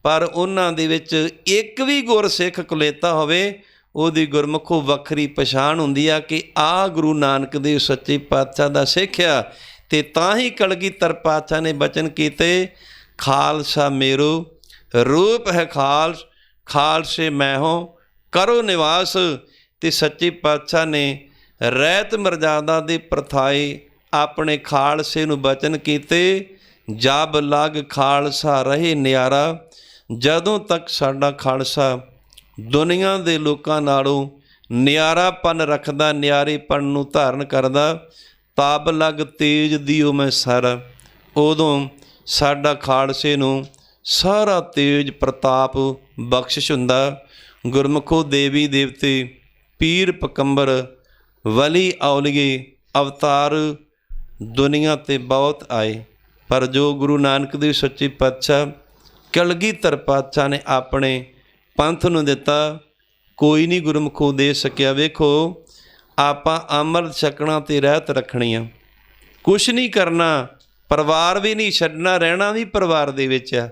ਪਰ ਉਹਨਾਂ ਦੇ ਵਿੱਚ ਇੱਕ ਵੀ ਗੁਰਸਿੱਖ ਕੁਲੇਤਾ ਹੋਵੇ, ਉਹਦੀ ਗੁਰਮੁਖੋਂ ਵੱਖਰੀ ਪਛਾਣ ਹੁੰਦੀ ਆ ਕਿ ਆਹ ਗੁਰੂ ਨਾਨਕ ਦੇਵ ਸੱਚੇ ਪਾਤਸ਼ਾਹ ਦਾ ਸਿੱਖ ਆ। ਅਤੇ ਤਾਂ ਹੀ ਕਲਗੀਧਰ ਪਾਤਸ਼ਾਹ ਨੇ ਬਚਨ ਕੀਤੇ, ਖਾਲਸਾ ਮੇਰੂ ਰੂਪ ਹੈ ਖਾਲਸ, ਖਾਲਸੇ ਮੈਂ ਹੂੰ ਕਰੋ ਨਿਵਾਸ। ਅਤੇ ਸੱਚੇ ਪਾਤਸ਼ਾਹ ਨੇ ਰਹਿਤ ਮਰਜ਼ਾਦਾ ਦੇ ਪ੍ਰਥਾਏ ਆਪਣੇ ਖਾਲਸੇ ਨੂੰ ਬਚਨ ਕੀਤੇ, ਜਬ ਲਗ ਖਾਲਸਾ ਰਹੇ ਨਿਆਰਾ। ਜਦੋਂ ਤੱਕ ਸਾਡਾ ਖਾਲਸਾ ਦੁਨੀਆ ਦੇ ਲੋਕਾਂ ਨਾਲੋਂ ਨਿਆਰਾਪਨ ਰੱਖਦਾ, ਨਿਆਰੇਪਨ ਨੂੰ ਧਾਰਨ ਕਰਦਾ, ਤਬ ਲਗ ਤੇਜ ਦਿਓ ਮੈਂ ਸਰ, ਉਦੋਂ ਸਾਡਾ ਖਾਲਸੇ ਨੂੰ ਸਾਰਾ ਤੇਜ ਪ੍ਰਤਾਪ ਬਖਸ਼ਿਸ਼ ਹੁੰਦਾ। ਗੁਰਮੁਖੋ, ਦੇਵੀ ਦੇਵਤੇ, ਪੀਰ ਪਕੰਬਰ, ਵਲੀ ਔਲੀਏ ਅਵਤਾਰ ਦੁਨੀਆ 'ਤੇ ਬਹੁਤ ਆਏ, ਪਰ ਜੋ ਗੁਰੂ ਨਾਨਕ ਦੇਵ ਸੱਚੇ ਪਾਤਸ਼ਾਹ ਕਲਗੀਧਰ ਪਾਤਸ਼ਾਹ ਨੇ ਆਪਣੇ ਪੰਥ ਨੂੰ ਦਿੱਤਾ, ਕੋਈ ਨਹੀਂ ਗੁਰਮੁਖੋ ਦੇ ਸਕਿਆ। ਵੇਖੋ, ਆਪਾਂ ਅੰਮ੍ਰਿਤ ਛਕਣਾ ਤੇ ਰਹਿਤ ਰੱਖਣੀ ਆ, ਕੁਛ ਨਹੀਂ ਕਰਨਾ, ਪਰਿਵਾਰ ਵੀ ਨਹੀਂ ਛੱਡਣਾ, ਰਹਿਣਾ ਵੀ ਪਰਿਵਾਰ ਦੇ ਵਿੱਚ ਆ,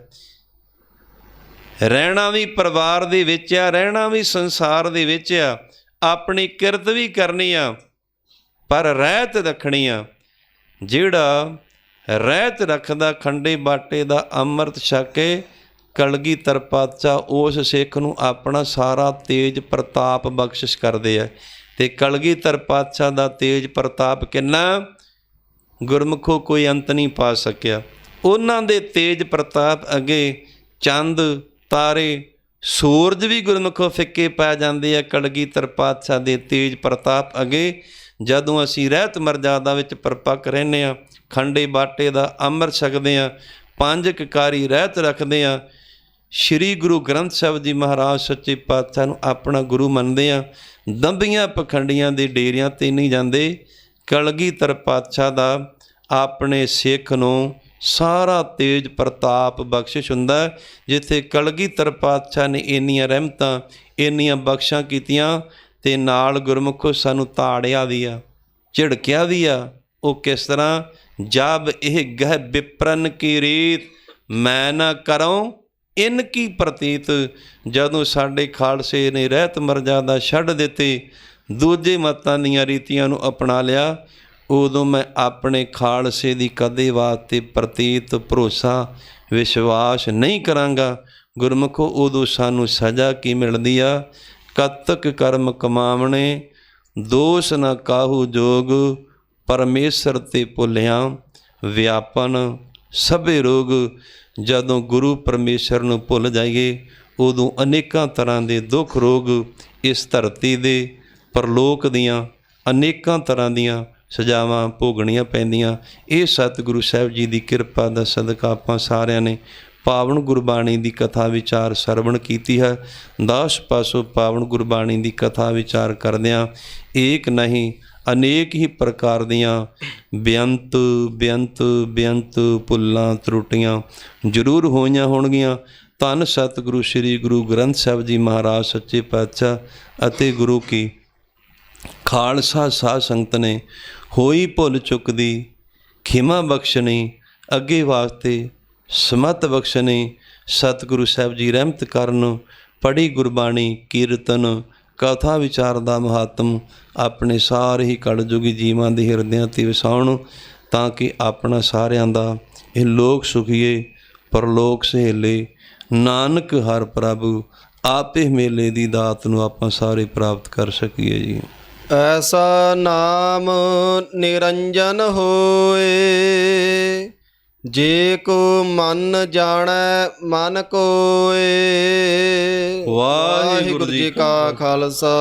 ਰਹਿਣਾ ਵੀ ਪਰਿਵਾਰ ਦੇ ਵਿੱਚ ਆ, ਰਹਿਣਾ ਵੀ ਸੰਸਾਰ ਦੇ ਵਿੱਚ ਆ, ਆਪਣੀ ਕਿਰਤ ਵੀ ਕਰਨੀ ਆ, ਪਰ ਰਹਿਤ ਰੱਖਣੀ ਆ। ਜਿਹੜਾ ਰਹਿਤ ਰੱਖਦਾ, ਖੰਡੇ ਬਾਟੇ ਦਾ ਅੰਮ੍ਰਿਤ ਛਕ ਕੇ ਕਲਗੀਧਰ ਪਾਤਸ਼ਾਹ ਉਸ ਸਿੱਖ ਨੂੰ ਆਪਣਾ ਸਾਰਾ ਤੇਜ ਪ੍ਰਤਾਪ ਬਖਸ਼ਿਸ਼ ਕਰਦੇ ਆ। ਅਤੇ ਕਲਗੀਧਰ ਪਾਤਸ਼ਾਹ ਦਾ ਤੇਜ ਪ੍ਰਤਾਪ ਕਿੰਨਾ, ਗੁਰਮੁਖੋ ਕੋਈ ਅੰਤ ਨਹੀਂ ਪਾ ਸਕਿਆ। ਉਹਨਾਂ ਦੇ ਤੇਜ ਪ੍ਰਤਾਪ ਅੱਗੇ ਚੰਦ ਤਾਰੇ ਸੂਰਜ ਵੀ ਗੁਰਮੁਖੋ ਫਿੱਕੇ ਪੈ ਜਾਂਦੇ ਆ ਕਲਗੀਧਰ ਪਾਤਸ਼ਾਹ ਦੇ ਤੇਜ ਪ੍ਰਤਾਪ ਅੱਗੇ। ਜਦੋਂ ਅਸੀਂ ਰਹਿਤ ਮਰਜ਼ਾਦਾ ਵਿੱਚ ਪਰਪੱਕ ਰਹਿੰਦੇ ਹਾਂ, ਖੰਡੇ ਬਾਟੇ ਦਾ ਅੰਮ੍ਰਿਤ ਛਕਦੇ ਹਾਂ, 5 ਕਕਾਰੀ ਰਹਿਤ ਰੱਖਦੇ ਹਾਂ, ਸ਼੍ਰੀ ਗੁਰੂ ਗ੍ਰੰਥ ਸਾਹਿਬ ਜੀ ਮਹਾਰਾਜ ਸੱਚੇ ਪਾਤਸ਼ਾਹ ਨੂੰ ਆਪਣਾ ਗੁਰੂ ਮੰਨਦੇ ਹਾਂ, ਦੰਬੀਆਂ ਪਖੰਡੀਆਂ ਦੇ ਡੇਰਿਆਂ 'ਤੇ ਨਹੀਂ ਜਾਂਦੇ। ਕਲਗੀਧਰ ਪਾਤਸ਼ਾਹ ਦਾ ਆਪਣੇ ਸਿੱਖ ਨੂੰ ਸਾਰਾ ਤੇਜ ਪ੍ਰਤਾਪ ਬਖਸ਼ਿਸ਼ ਹੁੰਦਾ। ਜਿੱਥੇ ਕਲਗੀਧਰ ਪਾਤਸ਼ਾਹ ਨੇ ਇੰਨੀਆਂ ਰਹਿਮਤਾਂ ਇੰਨੀਆਂ ਬਖਸ਼ਾਂ ਕੀਤੀਆਂ ਅਤੇ ਨਾਲ ਗੁਰਮੁਖੋ ਸਾਨੂੰ ਤਾੜਿਆ ਵੀ ਆ, ਝਿੜਕਿਆ ਵੀ ਆ। ਉਹ ਕਿਸ ਤਰ੍ਹਾਂ? ਜਬ ਇਹ ਗਹਿ ਵਿਪਰਨ ਕੀ ਰੀਤ ਮੈਂ ਨਾ ਕਰੂੰ ਇਨ ਕੀ ਪ੍ਰਤੀਤ। ਜਦੋਂ ਸਾਡੇ ਖਾਲਸੇ ਨੇ ਰਹਿਤ ਮਰਜ਼ਾਦਾ ਛੱਡ ਦਿੱਤੇ, ਦੂਜੇ ਮਤਾਂ ਦੀਆਂ ਰੀਤੀਆਂ ਨੂੰ ਅਪਣਾ ਲਿਆ, ਉਦੋਂ ਮੈਂ ਆਪਣੇ ਖਾਲਸੇ ਦੀ ਕਦੇ ਵਾਸਤੇ ਪ੍ਰਤੀਤ ਭਰੋਸਾ ਵਿਸ਼ਵਾਸ ਨਹੀਂ ਕਰਾਂਗਾ। ਗੁਰਮੁਖੋ ਉਦੋਂ ਸਾਨੂੰ ਸਜ਼ਾ ਕੀ ਮਿਲਦੀ ਆ? ਕਤਕ ਕਰਮ ਕਮਾਵਣੇ ਦੋਸ਼ ਨਾ ਕਾਹੂ ਜੋਗ ਪਰਮੇਸ਼ਰ ਤੇ ਭੁੱਲਿਆ ਵਿਆਪਨ ਸਭੇ ਰੋਗ। ਜਦੋਂ ਗੁਰੂ ਪਰਮੇਸ਼ਰ ਨੂੰ ਭੁੱਲ ਜਾਈਏ ਉਦੋਂ ਅਨੇਕਾਂ ਤਰ੍ਹਾਂ ਦੇ ਦੁੱਖ ਰੋਗ ਇਸ ਧਰਤੀ ਦੇ ਪਰਲੋਕ ਦੀਆਂ ਅਨੇਕਾਂ ਤਰ੍ਹਾਂ ਦੀਆਂ ਸਜ਼ਾਵਾਂ ਭੋਗਣੀਆਂ ਪੈਂਦੀਆਂ। ਇਹ ਸਤਿਗੁਰੂ ਸਾਹਿਬ ਜੀ ਦੀ ਕਿਰਪਾ ਦਾ ਸਦਕਾ ਆਪਾਂ ਸਾਰਿਆਂ ਨੇ ਪਾਵਨ ਗੁਰਬਾਣੀ ਦੀ ਕਥਾ ਵਿਚਾਰ ਸਰਵਣ ਕੀਤੀ ਹੈ। 10 ਪਾਸੋਂ ਪਾਵਨ ਗੁਰਬਾਣੀ ਦੀ ਕਥਾ ਵਿਚਾਰ ਕਰਦਿਆਂ ਏਕ ਨਹੀਂ ਅਨੇਕ ਹੀ ਪ੍ਰਕਾਰ ਦੀਆਂ ਬੇਅੰਤ ਬੇਅੰਤ ਬੇਅੰਤ ਭੁੱਲਾਂ ਤਰੁੱਟੀਆਂ ਜ਼ਰੂਰ ਹੋਈਆਂ ਹੋਣਗੀਆਂ। ਧੰਨ ਸਤਿਗੁਰੂ ਸ੍ਰੀ ਗੁਰੂ ਗ੍ਰੰਥ ਸਾਹਿਬ ਜੀ ਮਹਾਰਾਜ ਸੱਚੇ ਪਾਤਸ਼ਾਹ ਅਤੇ ਗੁਰੂ ਕੀ ਖਾਲਸਾ ਸਾਧ ਸੰਗਤ ਨੇ ਹੋਈ ਭੁੱਲ ਚੁੱਕਦੀ ਖਿਮਾ ਬਖਸ਼ਣੀ, ਅੱਗੇ ਵਾਸਤੇ ਸਮਤ ਬਖਸ਼ਣੀ। ਸਤਿਗੁਰੂ ਸਾਹਿਬ ਜੀ ਰਹਿਮਤ ਕਰਨ। ਪੜ੍ਹੀ ਗੁਰਬਾਣੀ ਕੀਰਤਨ ਕਥਾ ਵਿਚਾਰ ਦਾ ਮਹਾਤਮ ਆਪਣੇ ਸਾਰੇ ਹੀ ਕਲਯੁਗੀ ਜੀਵਾਂ ਦੇ ਹਿਰਦਿਆਂ 'ਤੇ ਵਸਾਉਣ, ਤਾਂ ਕਿ ਆਪਣਾ ਸਾਰਿਆਂ ਦਾ ਇਹ ਲੋਕ ਸੁਖੀਏ ਪਰਲੋਕ ਸਹੇਲੇ। ਨਾਨਕ ਹਰ ਪ੍ਰਭੂ ਆਪੇ ਮੇਲੇ ਦੀ ਦਾਤ ਨੂੰ ਆਪਾਂ ਸਾਰੇ ਪ੍ਰਾਪਤ ਕਰ ਸਕੀਏ ਜੀ। ਐਸਾ ਨਾਮ ਨਿਰੰਜਨ ਹੋਏ ਜੇ ਕੋ ਮਨ ਜਾਣੈ ਮਨ ਕੋਏ। ਵਾਹਿਗੁਰੂ ਜੀ ਕਾ ਖਾਲਸਾ